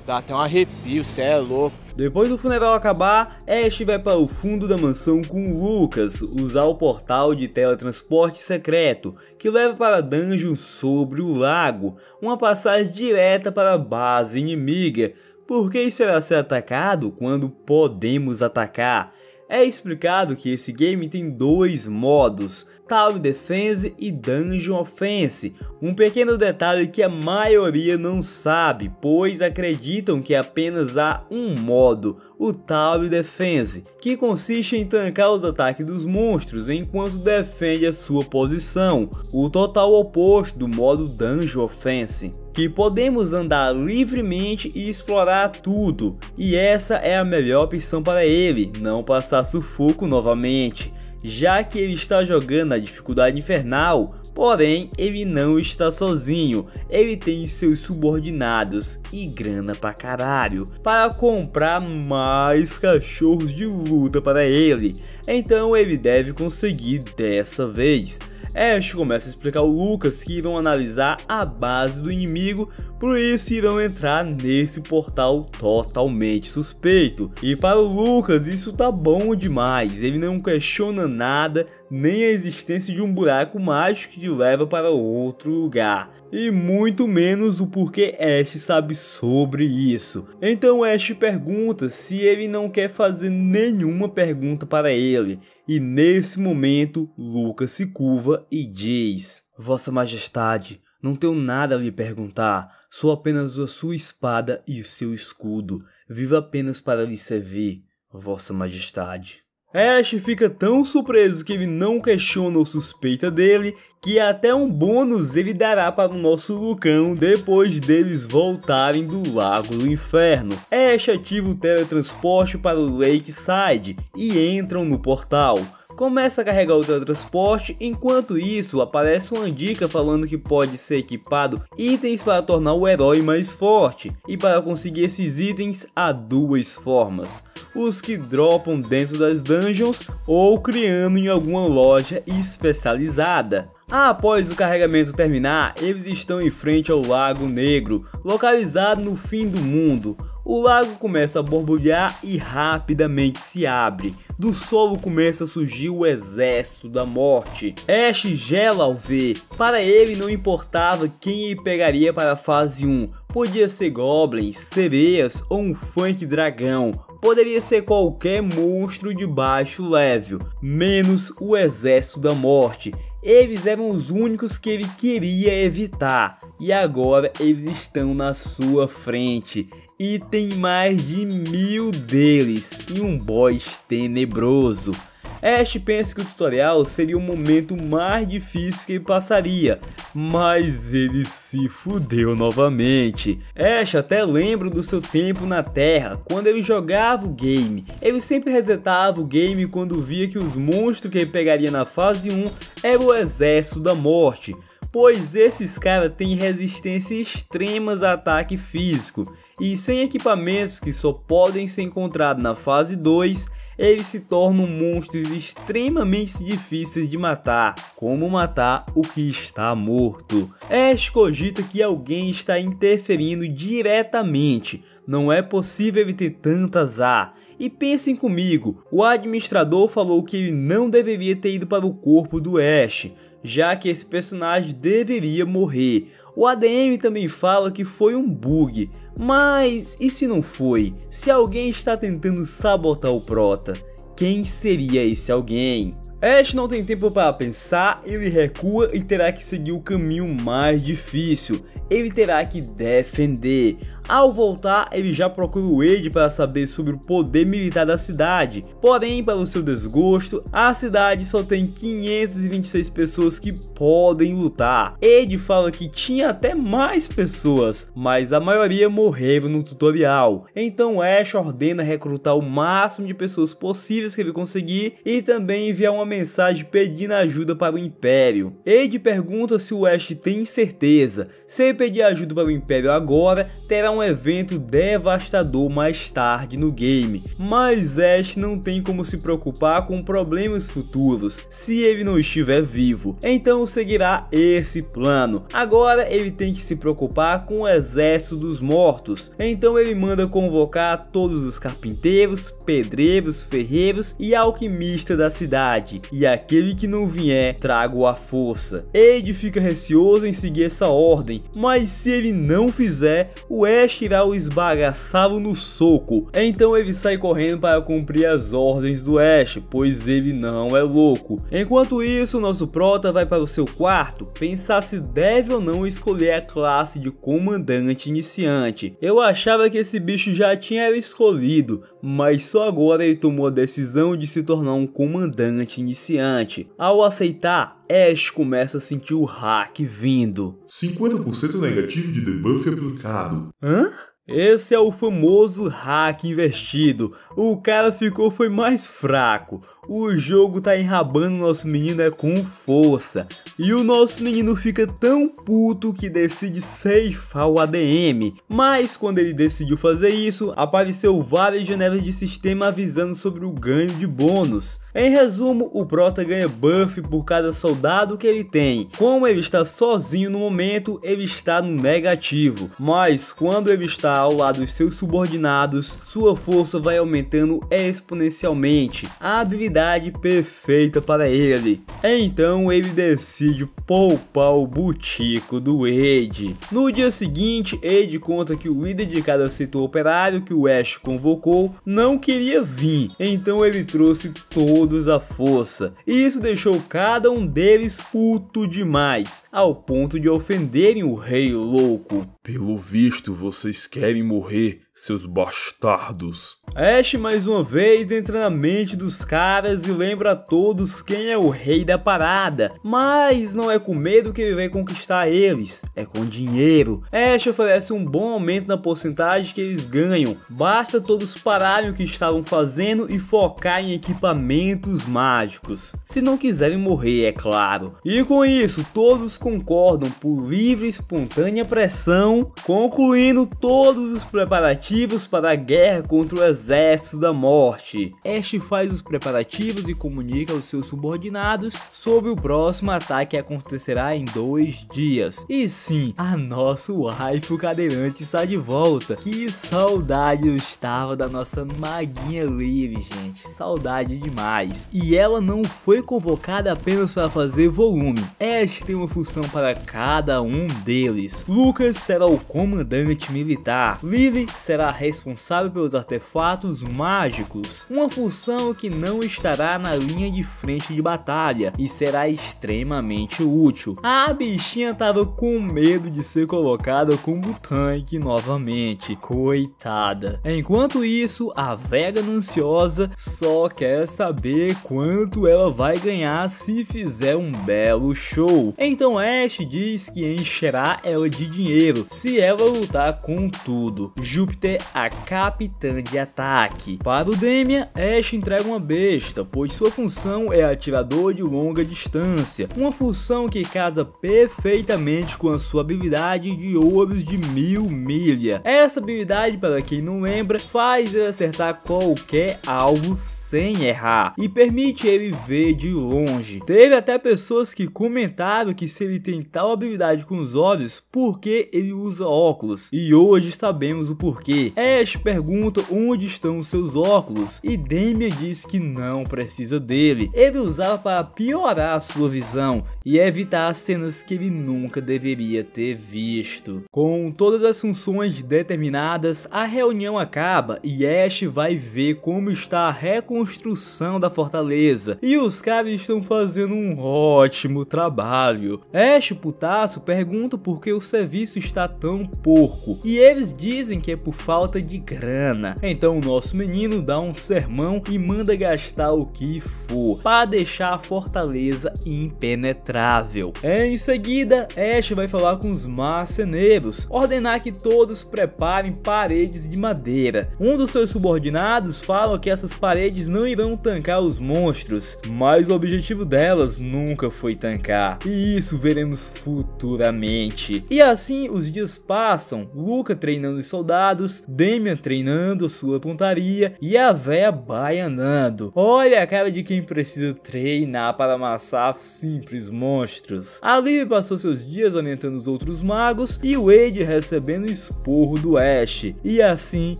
dá até um arrepio, cê é louco. Depois do funeral acabar, Ash vai para o fundo da mansão com Lucas usar o portal de teletransporte secreto, que leva para a dungeon sobre o lago, uma passagem direta para a base inimiga. Por que esperar ser atacado quando podemos atacar? É explicado que esse game tem 2 modos, Tower Defense e Dungeon Offense, um pequeno detalhe que a maioria não sabe, pois acreditam que apenas há um modo, o Tower Defense, que consiste em tancar os ataques dos monstros enquanto defende a sua posição, o total oposto do modo Dungeon Offense, que podemos andar livremente e explorar tudo, e essa é a melhor opção para ele, não passar sufoco novamente, já que ele está jogando na dificuldade infernal. Porém, ele não está sozinho, ele tem seus subordinados e grana pra caralho para comprar mais cachorros de luta para ele, então ele deve conseguir dessa vez. Ash começa a explicar ao Lucas que irão analisar a base do inimigo, por isso irão entrar nesse portal totalmente suspeito. E para o Lucas isso tá bom demais, ele não questiona nada, nem a existência de um buraco mágico que leva para outro lugar. E muito menos o porquê Ash sabe sobre isso. Então Ash pergunta se ele não quer fazer nenhuma pergunta para ele. E nesse momento Lucas se curva e diz: Vossa Majestade, não tenho nada a lhe perguntar. Sou apenas a sua espada e o seu escudo. Vivo apenas para lhe servir, Vossa Majestade. Ash fica tão surpreso que ele não questiona ou suspeita dele, que até um bônus ele dará para o nosso Lucão depois deles voltarem do Lago do Inferno. Ash ativa o teletransporte para o Lakeside e entram no portal. Começa a carregar o teletransporte, enquanto isso aparece uma dica falando que pode ser equipado itens para tornar o herói mais forte, e para conseguir esses itens há 2 formas: os que dropam dentro das dungeons ou criando em alguma loja especializada. Após o carregamento terminar, eles estão em frente ao Lago Negro, localizado no fim do mundo. O lago começa a borbulhar e rapidamente se abre. Do solo começa a surgir o exército da morte. Ash gela ao ver. Para ele não importava quem ele pegaria para a fase 1. Podia ser goblins, sereias ou um funk dragão. Poderia ser qualquer monstro de baixo level, menos o exército da morte. Eles eram os únicos que ele queria evitar, e agora eles estão na sua frente. e tem mais de 1000 deles e um boss tenebroso. Ash pensa que o tutorial seria o momento mais difícil que ele passaria, mas ele se fudeu novamente. Ash até lembra do seu tempo na Terra, quando ele jogava o game. Ele sempre resetava o game quando via que os monstros que ele pegaria na fase 1 eram o Exército da Morte, pois esses caras têm resistência extremas a ataque físico, e sem equipamentos que só podem ser encontrados na fase 2, eles se tornam monstros extremamente difíceis de matar, como matar o que está morto. Ash cogita que alguém está interferindo diretamente, não é possível ele ter tanto azar. E pensem comigo, o administrador falou que ele não deveria ter ido para o corpo do Ash, já que esse personagem deveria morrer. O ADM também fala que foi um bug, mas e se não foi? Se alguém está tentando sabotar o Prota, quem seria esse alguém? Ash não tem tempo para pensar, ele recua e terá que seguir o caminho mais difícil. Ele terá que defender. Ao voltar, ele já procura o Wade para saber sobre o poder militar da cidade. Porém, para o seu desgosto, a cidade só tem 526 pessoas que podem lutar. Wade fala que tinha até mais pessoas, mas a maioria morreram no tutorial. Então Ash ordena recrutar o máximo de pessoas possíveis que ele conseguir e também enviar uma mensagem pedindo ajuda para o Império. Wade pergunta se o Ash tem certeza. Se ele pedir ajuda para o Império agora, terá um evento devastador mais tarde no game, mas Ash não tem como se preocupar com problemas futuros se ele não estiver vivo, então seguirá esse plano. Agora ele tem que se preocupar com o Exército dos Mortos, então ele manda convocar todos os carpinteiros, pedreiros, ferreiros e alquimistas da cidade, e aquele que não vier, trago à força. Wade fica receoso em seguir essa ordem, mas se ele não fizer, o Ash irá o esbagaçá-lo no soco. Então ele sai correndo para cumprir as ordens do Ash, pois ele não é louco. Enquanto isso, nosso Prota vai para o seu quarto pensar se deve ou não escolher a classe de comandante iniciante. Eu achava que esse bicho já tinha escolhido, mas só agora ele tomou a decisão de se tornar um comandante iniciante. Ao aceitar, Ash começa a sentir o hack vindo. 50% negativo de debuff aplicado. Hã? Esse é o famoso hack invertido. O cara foi mais fraco. O jogo tá enrabando o nosso menino com força. E o nosso menino fica tão puto que decide ceifar o ADM. Mas quando ele decidiu fazer isso, apareceu várias janelas de sistema avisando sobre o ganho de bônus. Em resumo, o Prota ganha buff por cada soldado que ele tem. Como ele está sozinho no momento, ele está no negativo. Mas quando ele está ao lado dos seus subordinados, sua força vai aumentando exponencialmente, a habilidade perfeita para ele. Então ele decide poupar o butico do Wade. No dia seguinte, Wade conta que o líder de cada setor operário que o Ash convocou não queria vir, então ele trouxe todos à força. Isso deixou cada um deles puto demais, ao ponto de ofenderem o Rei Louco. Pelo visto, vocês querem morrer, seus bastardos. Ash mais uma vez entra na mente dos caras e lembra a todos quem é o rei da parada, mas não é com medo que ele vai conquistar eles, é com dinheiro. Ash oferece um bom aumento na porcentagem que eles ganham, basta todos pararem o que estavam fazendo e focar em equipamentos mágicos, se não quiserem morrer, é claro. E com isso todos concordam por livre e espontânea pressão, concluindo todos os preparativos para a guerra contra o Exército da Morte. Ash faz os preparativos e comunica aos seus subordinados sobre o próximo ataque que acontecerá em 2 dias. E sim, a nossa waifu cadeirante está de volta. Que saudade eu estava da nossa maguinha Livy, gente. Saudade demais. E ela não foi convocada apenas para fazer volume. Ash tem uma função para cada um deles. Lucas será o comandante militar. Livy será será responsável pelos artefatos mágicos, uma função que não estará na linha de frente de batalha e será extremamente útil. A bichinha tava com medo de ser colocada como tanque novamente, coitada. Enquanto isso, a véia gananciosa só quer saber quanto ela vai ganhar se fizer um belo show. Então Ashe diz que encherá ela de dinheiro se ela lutar com tudo. Júpiter, a capitã de ataque. Para o Demian, Ashe entrega uma besta, pois sua função é atirador de longa distância, uma função que casa perfeitamente com a sua habilidade de ouros de 1000 milha. Essa habilidade, para quem não lembra, faz ele acertar qualquer alvo sem errar e permite ele ver de longe. Teve até pessoas que comentaram que se ele tem tal habilidade com os olhos, porque ele usa óculos, e hoje sabemos o porquê. Ashe pergunta onde estão os seus óculos e Demian diz que não precisa dele. Ele usava para piorar a sua visão e evitar as cenas que ele nunca deveria ter visto. Com todas as funções determinadas, a reunião acaba e Ashe vai ver como está a reconstrução da fortaleza, e os caras estão fazendo um ótimo trabalho. Ashe putaço pergunta por que o serviço está tão porco, e eles dizem que é por falta de grana. Então o nosso menino dá um sermão e manda gastar o que for para deixar a fortaleza impenetrável. Em seguida, Ashe vai falar com os marceneiros, ordenar que todos preparem paredes de madeira. Um dos seus subordinados fala que essas paredes não irão tancar os monstros, mas o objetivo delas nunca foi tancar, e isso veremos futuramente. E assim os dias passam, Luca treinando os soldados, Demian treinando a sua pontaria e a véia baianando. Olha a cara de quem precisa treinar para amassar simples monstros. A Livy passou seus dias orientando os outros magos e o Wade recebendo o esporro do Ashe. E assim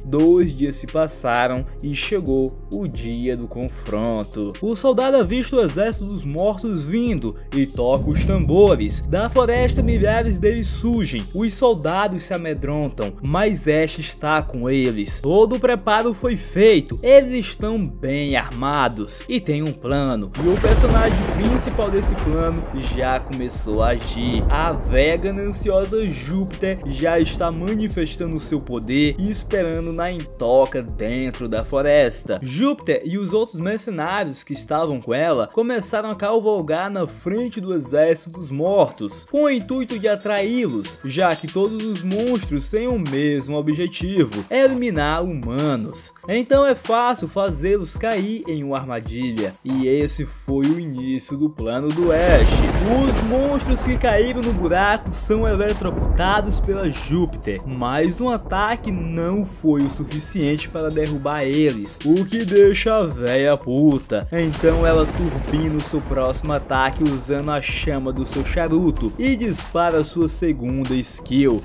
2 dias se passaram e chegou o dia do confronto. O soldado avista o exército dos mortos vindo e toca os tambores. Da floresta milhares deles surgem. Os soldados se amedrontam, mas Ashe está com eles. Todo o preparo foi feito. Eles estão bem armados e tem um plano. E o personagem principal desse plano já começou a agir. A véia gananciosa Júpiter já está manifestando seu poder e esperando na intoca dentro da floresta. Júpiter e os outros mercenários que estavam com ela começaram a cavalgar na frente do exército dos mortos, com o intuito de atraí-los, já que todos os monstros têm o mesmo objetivo: eliminar humanos. Então é fácil fazê-los cair em uma armadilha, e esse foi o início do plano do Ashe. Os monstros que caíram no buraco são eletrocutados pela Júpiter, mas um ataque não foi o suficiente para derrubar eles, o que deixa a véia puta. Então ela turbina o seu próximo ataque usando a chama do seu charuto e dispara sua segunda skill.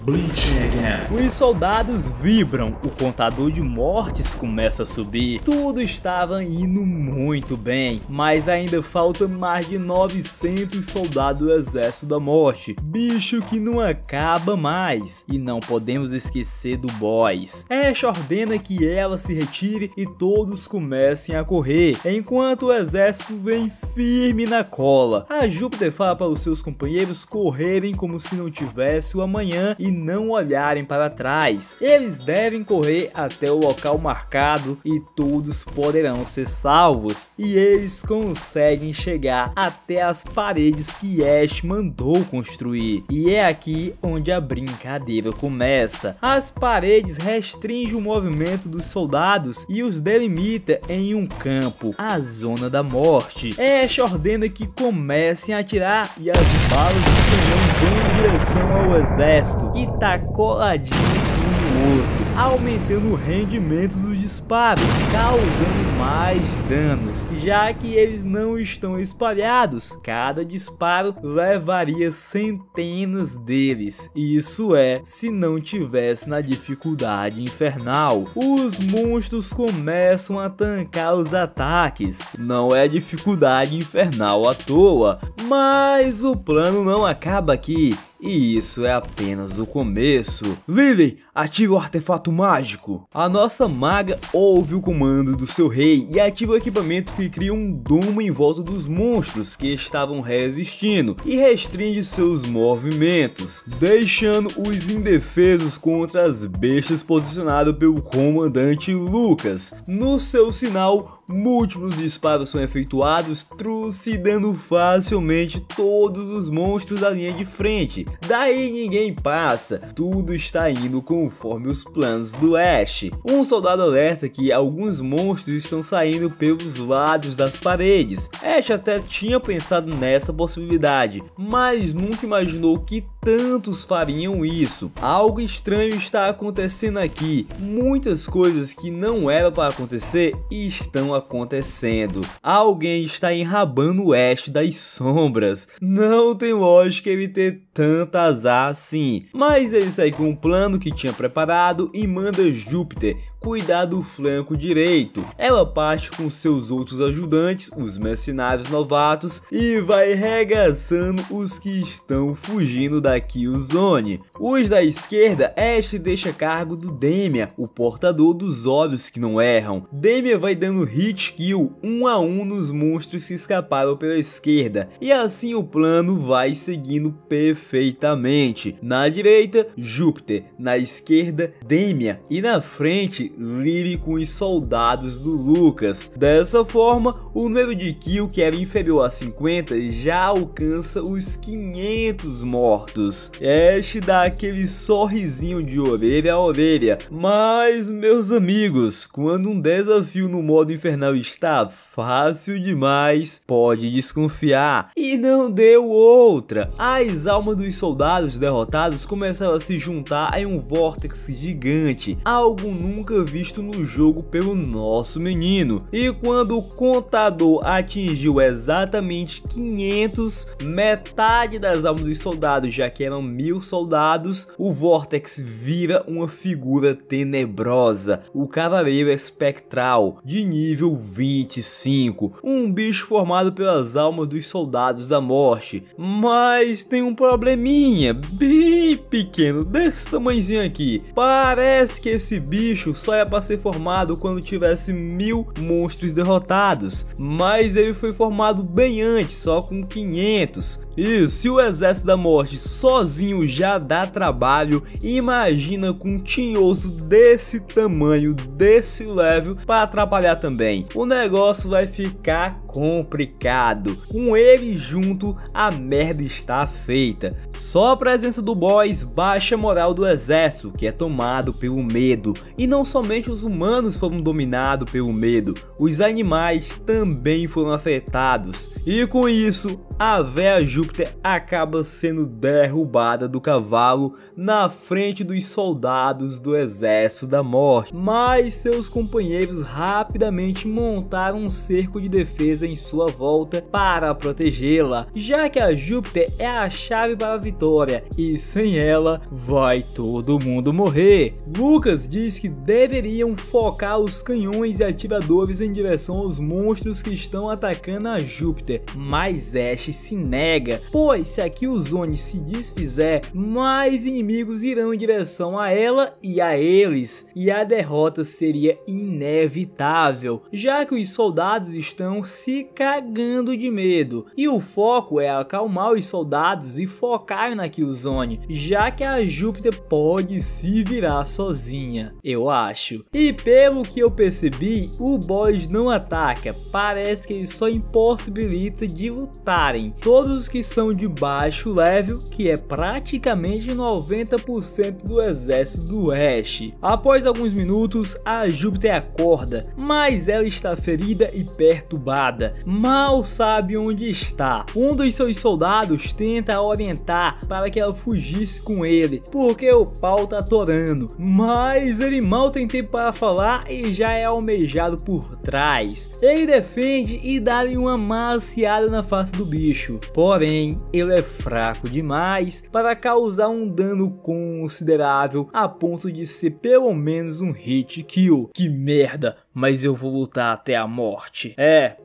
Os soldados vibram, o contador de mortes começa a subir. Tudo estava indo muito bem, mas ainda falta mais de 900 soldados do exército da morte, bicho que não acaba mais. E não podemos esquecer do boss. Ashe ordena que ela se retire e todos comecem a correr, enquanto o exército vem firme na cola. A Júpiter fala para os seus companheiros correrem como se não tivesse o amanhã e não olharem para trás. Eles devem correr até o local marcado e todos poderão ser salvos. E eles conseguem chegar até as paredes que Ashe mandou construir. E é aqui onde a brincadeira começa. As paredes restringem o movimento dos soldados e os delimita em um campo, a zona da morte. Ashe ordena que comecem a atirar e as balas de canhão vão em direção ao exército, que tá coladinho um no outro, aumentando o rendimento dos disparos, causando mais danos, já que eles não estão espalhados. Cada disparo levaria centenas deles, isso é, se não tivesse na dificuldade infernal. Os monstros começam a tancar os ataques, não é dificuldade infernal à toa, mas o plano não acaba aqui. E isso é apenas o começo. Lily, ative o artefato mágico. A nossa maga ouve o comando do seu rei e ativa o equipamento que cria um domo em volta dos monstros que estavam resistindo e restringe seus movimentos, deixando os indefesos contra as bestas posicionadas pelo comandante Lucas. No seu sinal, múltiplos disparos são efetuados, trucidando facilmente todos os monstros da linha de frente. Daí ninguém passa, tudo está indo conforme os planos do Ash. Um soldado alerta que alguns monstros estão saindo pelos lados das paredes. Ash até tinha pensado nessa possibilidade, mas nunca imaginou que tantos fariam isso. Algo estranho está acontecendo aqui. Muitas coisas que não eram para acontecer estão acontecendo. Alguém está enrabando o Ash das sombras. Não tem lógica ele ter tanta azar assim. Mas ele sai com um plano que tinha preparado e manda Júpiter cuidar do flanco direito. Ela parte com seus outros ajudantes, os mercenários novatos, e vai regaçando os que estão fugindo da Killzone. Os da esquerda, Ash deixa a cargo do Demian, o portador dos olhos que não erram. Demian vai dando hit kill 1 a 1 nos monstros que escaparam pela esquerda, e assim o plano vai seguindo perfeitamente. Na direita, Júpiter, na esquerda, Demian, e na frente, Lily com os soldados do Lucas. Dessa forma, o número de kill, que era inferior a 50, já alcança os 500 mortos. Ash dá aquele sorrisinho de orelha a orelha. Mas, meus amigos, quando um desafio no modo infernal está fácil demais, pode desconfiar. E não deu outra. As almas dos soldados derrotados começaram a se juntar em um vórtice gigante, algo nunca visto no jogo pelo nosso menino. E quando o contador atingiu exatamente 500, metade das almas dos soldados, já que eram 1000 soldados, o vórtice vira uma figura tenebrosa, o Cavaleiro Espectral, de nível 25, um bicho formado pelas almas dos soldados da morte. Mas tem um probleminha bem pequeno, desse tamanhozinho aqui. Parece que esse bicho só é para ser formado quando tivesse 1000 monstros derrotados, mas ele foi formado bem antes, só com 500. E se o exército da morte sozinho já dá trabalho, imagina com um tinhoso desse tamanho, desse level, para atrapalhar também. O negócio vai ficar complicado. Com ele junto, a merda está feita. Só a presença do boss baixa a moral do exército, que é tomado pelo medo. E não somente os humanos foram dominados pelo medo, os animais também foram afetados. E com isso, a véia Júpiter acaba sendo derrubada do cavalo na frente dos soldados do exército da morte. Mas seus companheiros rapidamente montaram um cerco de defesa em sua volta para protegê-la, já que a Júpiter é a chave para a vitória e sem ela vai todo mundo morrer. Lucas diz que deveriam focar os canhões e atiradores em direção aos monstros que estão atacando a Júpiter, mas Ash se nega, pois se a Killzone se desfizer, mais inimigos irão em direção a ela e a eles, e a derrota seria inevitável, já que os soldados estão se cagando de medo, e o foco é acalmar os soldados e focar na Killzone, já que a Júpiter pode se virar sozinha, eu acho. E pelo que eu percebi, o boss não ataca, parece que ele só impossibilita de lutarem. Todos que são de baixo level, que é praticamente 90% do exército do Ash. Após alguns minutos, a Júpiter acorda, mas ela está ferida e perturbada, mal sabe onde está. Um dos seus soldados tenta orientar para que ela fugisse com ele, porque o pau tá torando, mas ele mal tem tempo para falar e já é almejado por trás. Ele defende e dá-lhe uma maciada na face do bicho, porém ele é fraco demais para causar um dano considerável a ponto de ser pelo menos um hit kill. Que merda! mas eu vou lutar até a morte.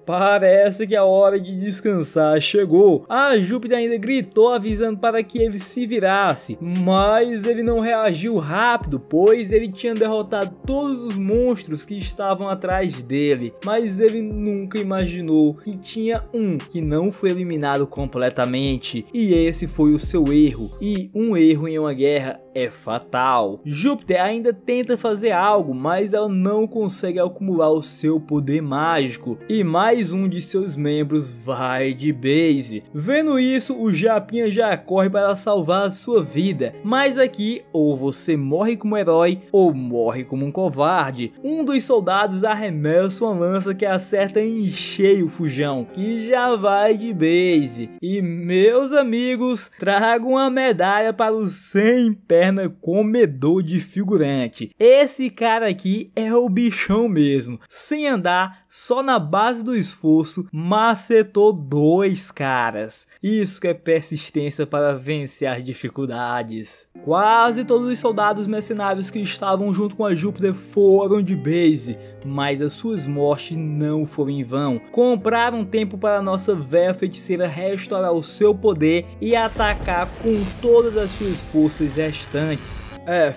Parece que a hora de descansar chegou. A Júpiter ainda gritou avisando para que ele se virasse, mas ele não reagiu rápido, pois ele tinha derrotado todos os monstros que estavam atrás dele, mas ele nunca imaginou que tinha um que não foi eliminado completamente, e esse foi o seu erro, e um erro em uma guerra é fatal. Júpiter ainda tenta fazer algo, mas ela não consegue acumular o seu poder mágico, e mais um de seus membros vai de base. Vendo isso, o Japinha já corre para salvar a sua vida, mas aqui ou você morre como herói ou morre como um covarde. Um dos soldados arremessa uma lança que acerta em cheio o Fujão, que já vai de base. E meus amigos, trago uma medalha para o sem perna comedor de figurante. Esse cara aqui é o bichão mesmo, sem andar, só na base do esforço, macetou 2 caras. Isso que é persistência para vencer as dificuldades. Quase todos os soldados mercenários que estavam junto com a Júpiter foram de base, mas as suas mortes não foram em vão. Compraram tempo para a nossa velha feiticeira restaurar o seu poder e atacar com todas as suas forças restantes.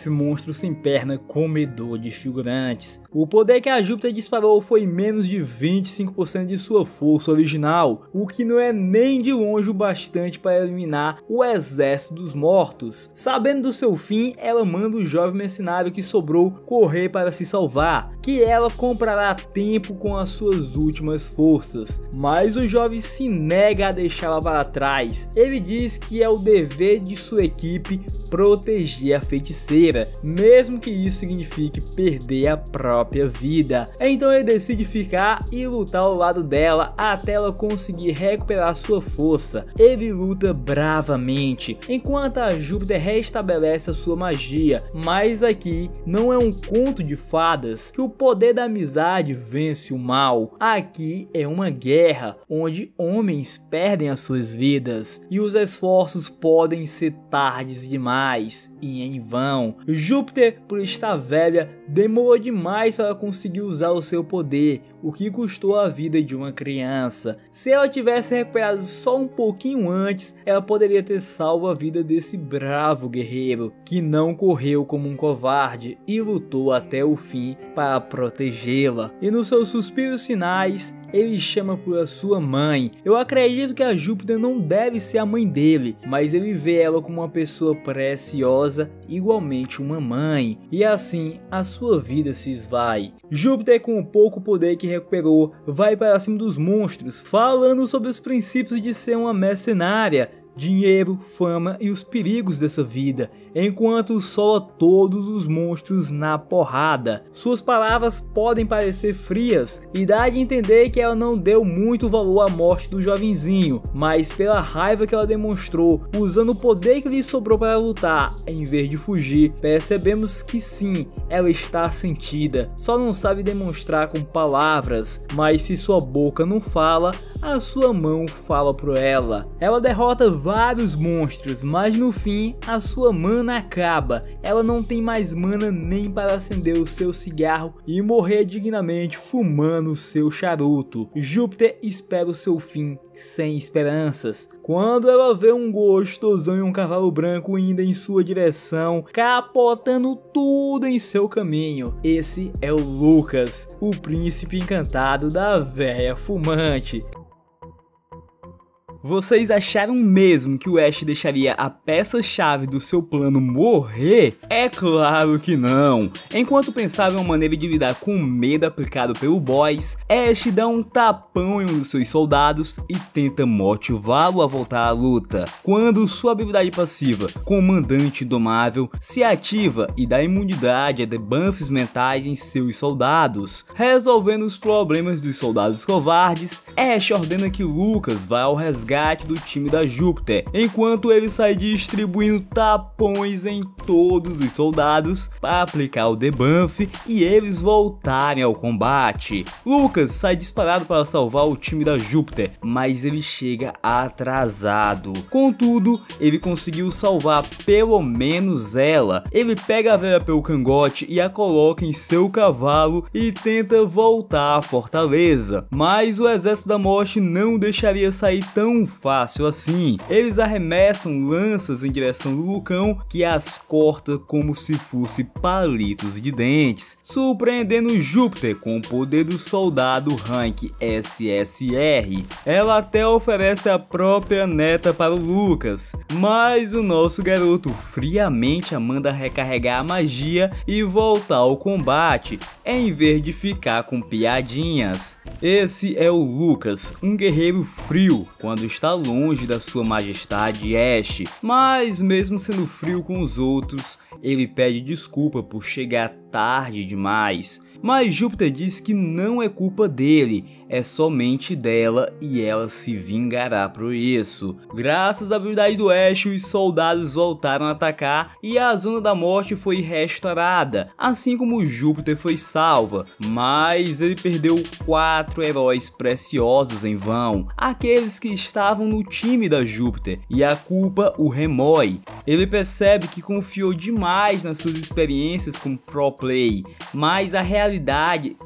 Monstro sem perna comedor de figurantes. O poder que a Júpiter disparou foi menos de 25% de sua força original, o que não é nem de longe o bastante para eliminar o exército dos mortos. Sabendo do seu fim, ela manda o jovem mercenário que sobrou correr para se salvar, que ela comprará tempo com as suas últimas forças, mas o jovem se nega a deixá-la para trás. Ele diz que é o dever de sua equipe proteger a feiticeira, mesmo que isso signifique perder a própria vida. Então ele decide ficar e lutar ao lado dela até ela conseguir recuperar sua força. Ele luta bravamente, enquanto a Júpiter restabelece a sua magia, mas aqui não é um conto de fadas que o poder da amizade vence o mal. Aqui é uma guerra, onde homens perdem as suas vidas, e os esforços podem ser tardes demais e em vão. Júpiter, por estar velha, demorou demais para conseguir usar o seu poder, o que custou a vida de uma criança. Se ela tivesse recuperado só um pouquinho antes, ela poderia ter salvo a vida desse bravo guerreiro, que não correu como um covarde e lutou até o fim para protegê-la. E nos seus suspiros finais, ele chama por a sua mãe. Eu acredito que a Júpiter não deve ser a mãe dele, mas ele vê ela como uma pessoa preciosa, igualmente uma mãe, e assim a sua vida se esvai. Júpiter, com o pouco poder que recuperou, vai para cima dos monstros, falando sobre os princípios de ser uma mercenária, dinheiro, fama e os perigos dessa vida, enquanto sola todos os monstros na porrada. Suas palavras podem parecer frias e dá de entender que ela não deu muito valor à morte do jovenzinho, mas pela raiva que ela demonstrou, usando o poder que lhe sobrou para lutar, em vez de fugir, percebemos que sim, ela está sentida, só não sabe demonstrar com palavras, mas se sua boca não fala, a sua mão fala por ela. Ela derrota vários monstros, mas no fim a sua mana acaba. Ela não tem mais mana nem para acender o seu cigarro e morrer dignamente fumando o seu charuto. Júpiter espera o seu fim sem esperanças, quando ela vê um gostosão e um cavalo branco indo em sua direção, capotando tudo em seu caminho. Esse é o Lucas, o príncipe encantado da véia fumante. Vocês acharam mesmo que o Ash deixaria a peça-chave do seu plano morrer? É claro que não. Enquanto pensava em uma maneira de lidar com o medo aplicado pelo boss, Ash dá um tapão em um dos seus soldados e tenta motivá-lo a voltar à luta. Quando sua habilidade passiva, Comandante Indomável, se ativa e dá imunidade a debuffs mentais em seus soldados. Resolvendo os problemas dos soldados covardes, Ash ordena que Lucas vá ao resgate resgate do time da Júpiter, enquanto ele sai distribuindo tapões em todos os soldados para aplicar o debuff e eles voltarem ao combate. Lucas sai disparado para salvar o time da Júpiter, mas ele chega atrasado. Contudo, ele conseguiu salvar pelo menos ela. Ele pega a velha pelo cangote e a coloca em seu cavalo e tenta voltar à fortaleza, mas o exército da morte não deixaria sair tão fácil assim. Eles arremessam lanças em direção do Lucão, que as corta como se fosse palitos de dentes, surpreendendo Júpiter com o poder do soldado rank SSR. Ela até oferece a própria neta para o Lucas, mas o nosso garoto friamente a manda recarregar a magia e voltar ao combate, em vez de ficar com piadinhas. Esse é o Lucas, um guerreiro frio quando está longe da sua majestade Ashe, mas mesmo sendo frio com os outros, ele pede desculpa por chegar tarde demais. Mas Júpiter diz que não é culpa dele, é somente dela e ela se vingará por isso. Graças à habilidade do Ashe, os soldados voltaram a atacar e a Zona da Morte foi restaurada, assim como Júpiter foi salva, mas ele perdeu 4 heróis preciosos em vão, aqueles que estavam no time da Júpiter, e a culpa o remói. Ele percebe que confiou demais nas suas experiências como pro play, mas a realidade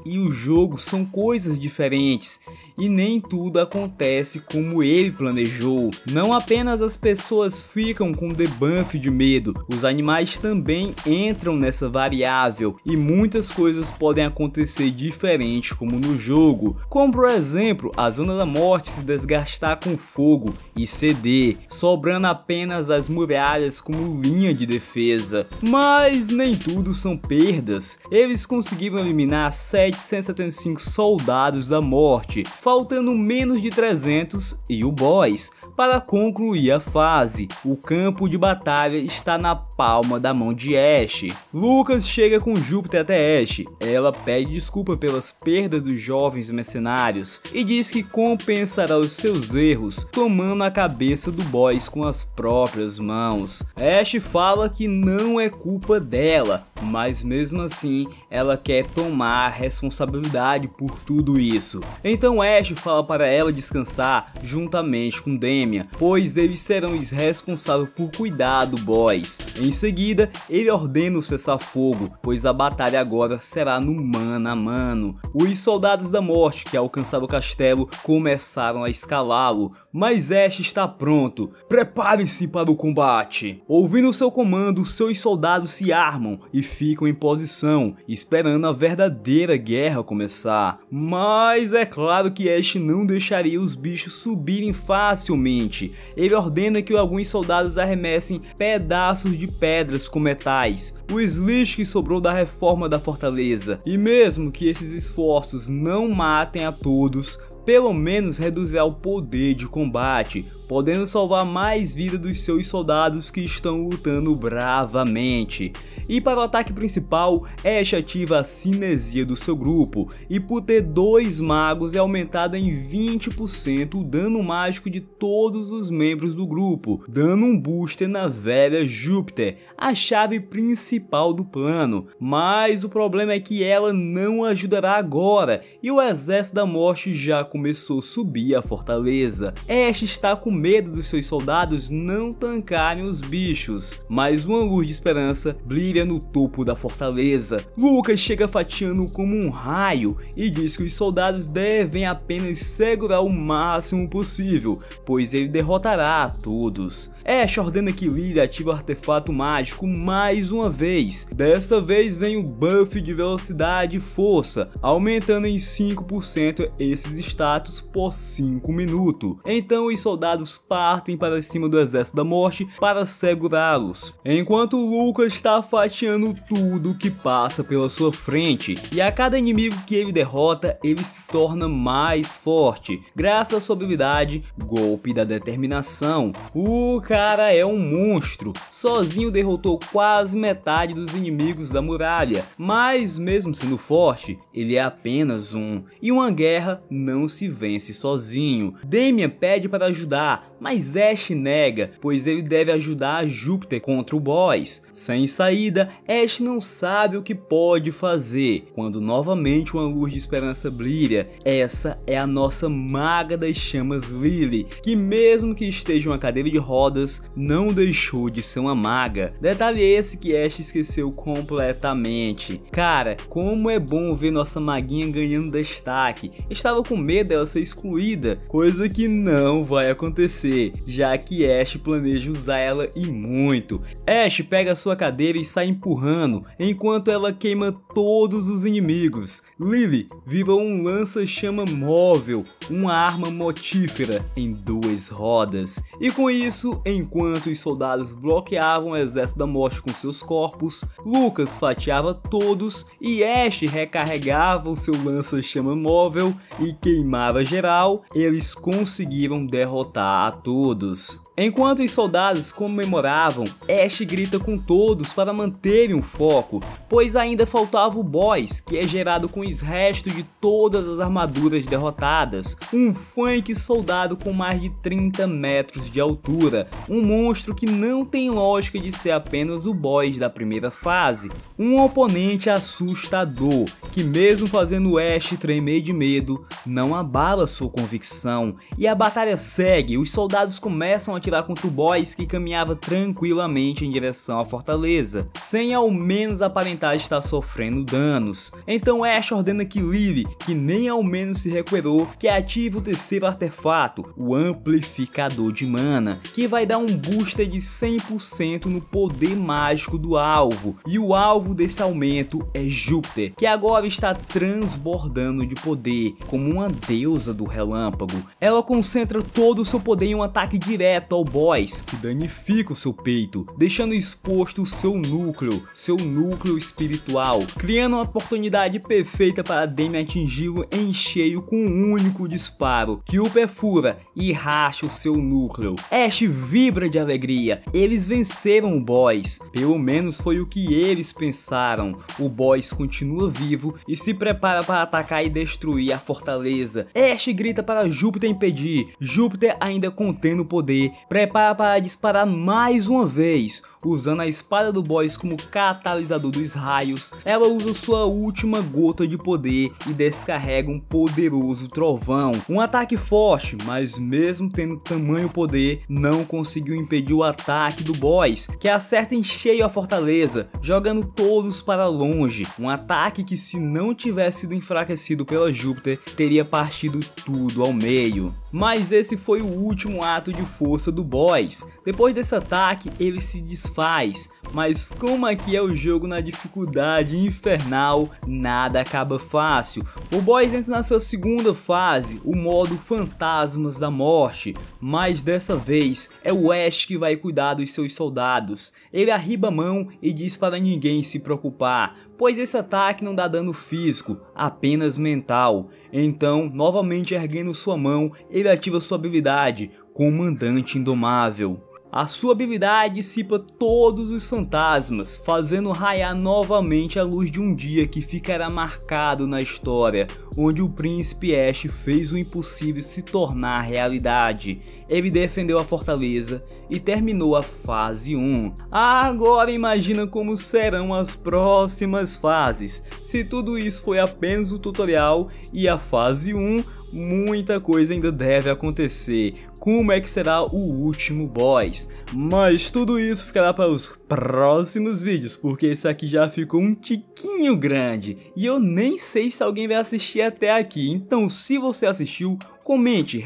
e o jogo são coisas diferentes e nem tudo acontece como ele planejou. Não apenas as pessoas ficam com debuff de medo, os animais também entram nessa variável e muitas coisas podem acontecer diferente como no jogo, como por exemplo a Zona da Morte se desgastar com fogo e ceder, sobrando apenas as muralhas como linha de defesa. Mas nem tudo são perdas. Eles conseguiram eliminar 775 soldados da morte, faltando menos de 300 e o boss para concluir a fase. O campo de batalha está na palma da mão de Ashe. Lucas chega com Júpiter até Ashe. Ela pede desculpa pelas perdas dos jovens mercenários e diz que compensará os seus erros tomando a cabeça do boss com as próprias mãos. Ashe fala que não é culpa dela, mas mesmo assim ela quer tomar a responsabilidade por tudo isso. Então Ashe fala para ela descansar juntamente com Demian, pois eles serão os responsáveis por cuidar do boss. Em seguida, ele ordena o cessar-fogo, pois a batalha agora será no mano a mano. Os soldados da morte que alcançaram o castelo começaram a escalá-lo, mas Ashe está pronto. Prepare-se para o combate. Ouvindo seu comando, seus soldados se armam e ficam em posição, esperando a verdadeira guerra começar. Mas é claro que Ashe não deixaria os bichos subirem facilmente. Ele ordena que alguns soldados arremessem pedaços de pedras com metais, o lixo que sobrou da reforma da fortaleza. E mesmo que esses esforços não matem a todos, pelo menos reduzirá o poder de combate, podendo salvar mais vida dos seus soldados que estão lutando bravamente. E para o ataque principal, Ashe ativa a cinesia do seu grupo, e por ter 2 magos é aumentada em 20% o dano mágico de todos os membros do grupo, dando um booster na velha Júpiter, a chave principal do plano. Mas o problema é que ela não ajudará agora, e o exército da morte já começou a subir a fortaleza. Ashe está com medo dos seus soldados não tancarem os bichos, mas uma luz de esperança brilha no topo da fortaleza. Lucas chega fatiando como um raio e diz que os soldados devem apenas segurar o máximo possível, pois ele derrotará a todos. Ashe ordena que Lyria ative o artefato mágico mais uma vez. Dessa vez vem o buff de velocidade e força, aumentando em 5% esses status por 5 minutos. Então os soldados partem para cima do exército da morte para segurá-los, enquanto Lucas está fatiando tudo que passa pela sua frente, e a cada inimigo que ele derrota, ele se torna mais forte, graças à sua habilidade Golpe da Determinação. O cara é um monstro, sozinho derrotou quase metade dos inimigos da muralha, mas mesmo sendo forte, ele é apenas um, e uma guerra não se vence sozinho. Demian pede para ajudar, ajudar, mas Ash nega, pois ele deve ajudar Júpiter contra o boss. Sem saída, Ash não sabe o que pode fazer, quando novamente uma luz de esperança brilha. Essa é a nossa maga das chamas Lily, que mesmo que esteja em uma cadeira de rodas, não deixou de ser uma maga. Detalhe esse que Ash esqueceu completamente. Cara, como é bom ver nossa maguinha ganhando destaque. Estava com medo dela ser excluída, coisa que não vai acontecer, já que Ash planeja usar ela e muito. Ash pega a sua cadeira e sai empurrando, enquanto ela queima todos os inimigos. Lily vira um lança-chama móvel, uma arma mortífera em 2 rodas. E com isso, enquanto os soldados bloqueavam o exército da morte com seus corpos, Lucas fatiava todos e Ash recarregava o seu lança-chama móvel e queimava geral. Eles conseguiram derrotar a todos. Enquanto os soldados comemoravam, Ash grita com todos para manterem o foco, pois ainda faltava o boss, que é gerado com os restos de todas as armaduras derrotadas. Um funk soldado com mais de 30 metros de altura, um monstro que não tem lógica de ser apenas o boss da primeira fase. Um oponente assustador, que mesmo fazendo Ash tremer de medo, não abala sua convicção. E a batalha segue, os soldados começam a atirar contra o boss que caminhava tranquilamente em direção à fortaleza, sem ao menos aparentar estar sofrendo danos. Então Ash ordena que Lily, que nem ao menos se recuperou, que ative o terceiro artefato, o amplificador de mana, que vai dar um booster de 100% no poder mágico do alvo. E o alvo desse aumento é Júpiter, que agora está transbordando de poder, como uma deusa do relâmpago. Ela concentra todo o seu poder em um ataque direto ao boss, que danifica o seu peito, deixando exposto o seu núcleo espiritual, criando uma oportunidade perfeita para Damian atingi-lo em cheio com um único disparo, que o perfura e racha o seu núcleo. Ash vibra de alegria, eles venceram o boss, pelo menos foi o que eles pensaram. O boss continua vivo e se prepara para atacar e destruir a fortaleza. Ash grita para Júpiter impedir, Júpiter ainda contendo o poder, prepara para disparar mais uma vez, usando a espada do boss como catalisador dos raios. Ela usa sua última gota de poder e descarrega um poderoso trovão, um ataque forte, mas mesmo tendo tamanho poder, não conseguiu impedir o ataque do boss, que acerta em cheio a fortaleza, jogando todos para longe, um ataque que, se não tivesse sido enfraquecido pela Júpiter, teria partido tudo ao meio. Mas esse foi o último ato de força do boss. Depois desse ataque ele se desfaz, mas como aqui é o jogo na dificuldade infernal, nada acaba fácil. O boss entra na sua segunda fase, o modo Fantasmas da Morte, mas dessa vez é o Ash que vai cuidar dos seus soldados. Ele arriba a mão e diz para ninguém se preocupar, pois esse ataque não dá dano físico, apenas mental. Então, novamente erguendo sua mão, ele ativa sua habilidade, Comandante Indomável. A sua habilidade dissipa todos os fantasmas, fazendo raiar novamente a luz de um dia que ficará marcado na história, onde o príncipe Ash fez o impossível se tornar realidade. Ele defendeu a fortaleza e terminou a fase 1. Agora imagina como serão as próximas fases. Se tudo isso foi apenas o tutorial e a fase 1, muita coisa ainda deve acontecer. Como é que será o último boss? Mas tudo isso ficará para os próximos vídeos, porque esse aqui já ficou um tiquinho grande e eu nem sei se alguém vai assistir até aqui. Então, se você assistiu, comente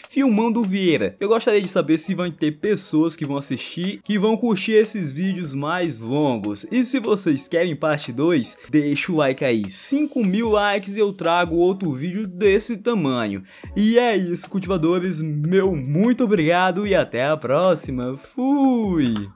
#FilmandoVieira. Eu gostaria de saber se vão ter pessoas que vão assistir, que vão curtir esses vídeos mais longos. E se vocês querem parte 2, deixa o like aí. 5.000 likes e eu trago outro vídeo desse tamanho. E é isso, cultivadores. Meu muito obrigado e até a próxima. Fui!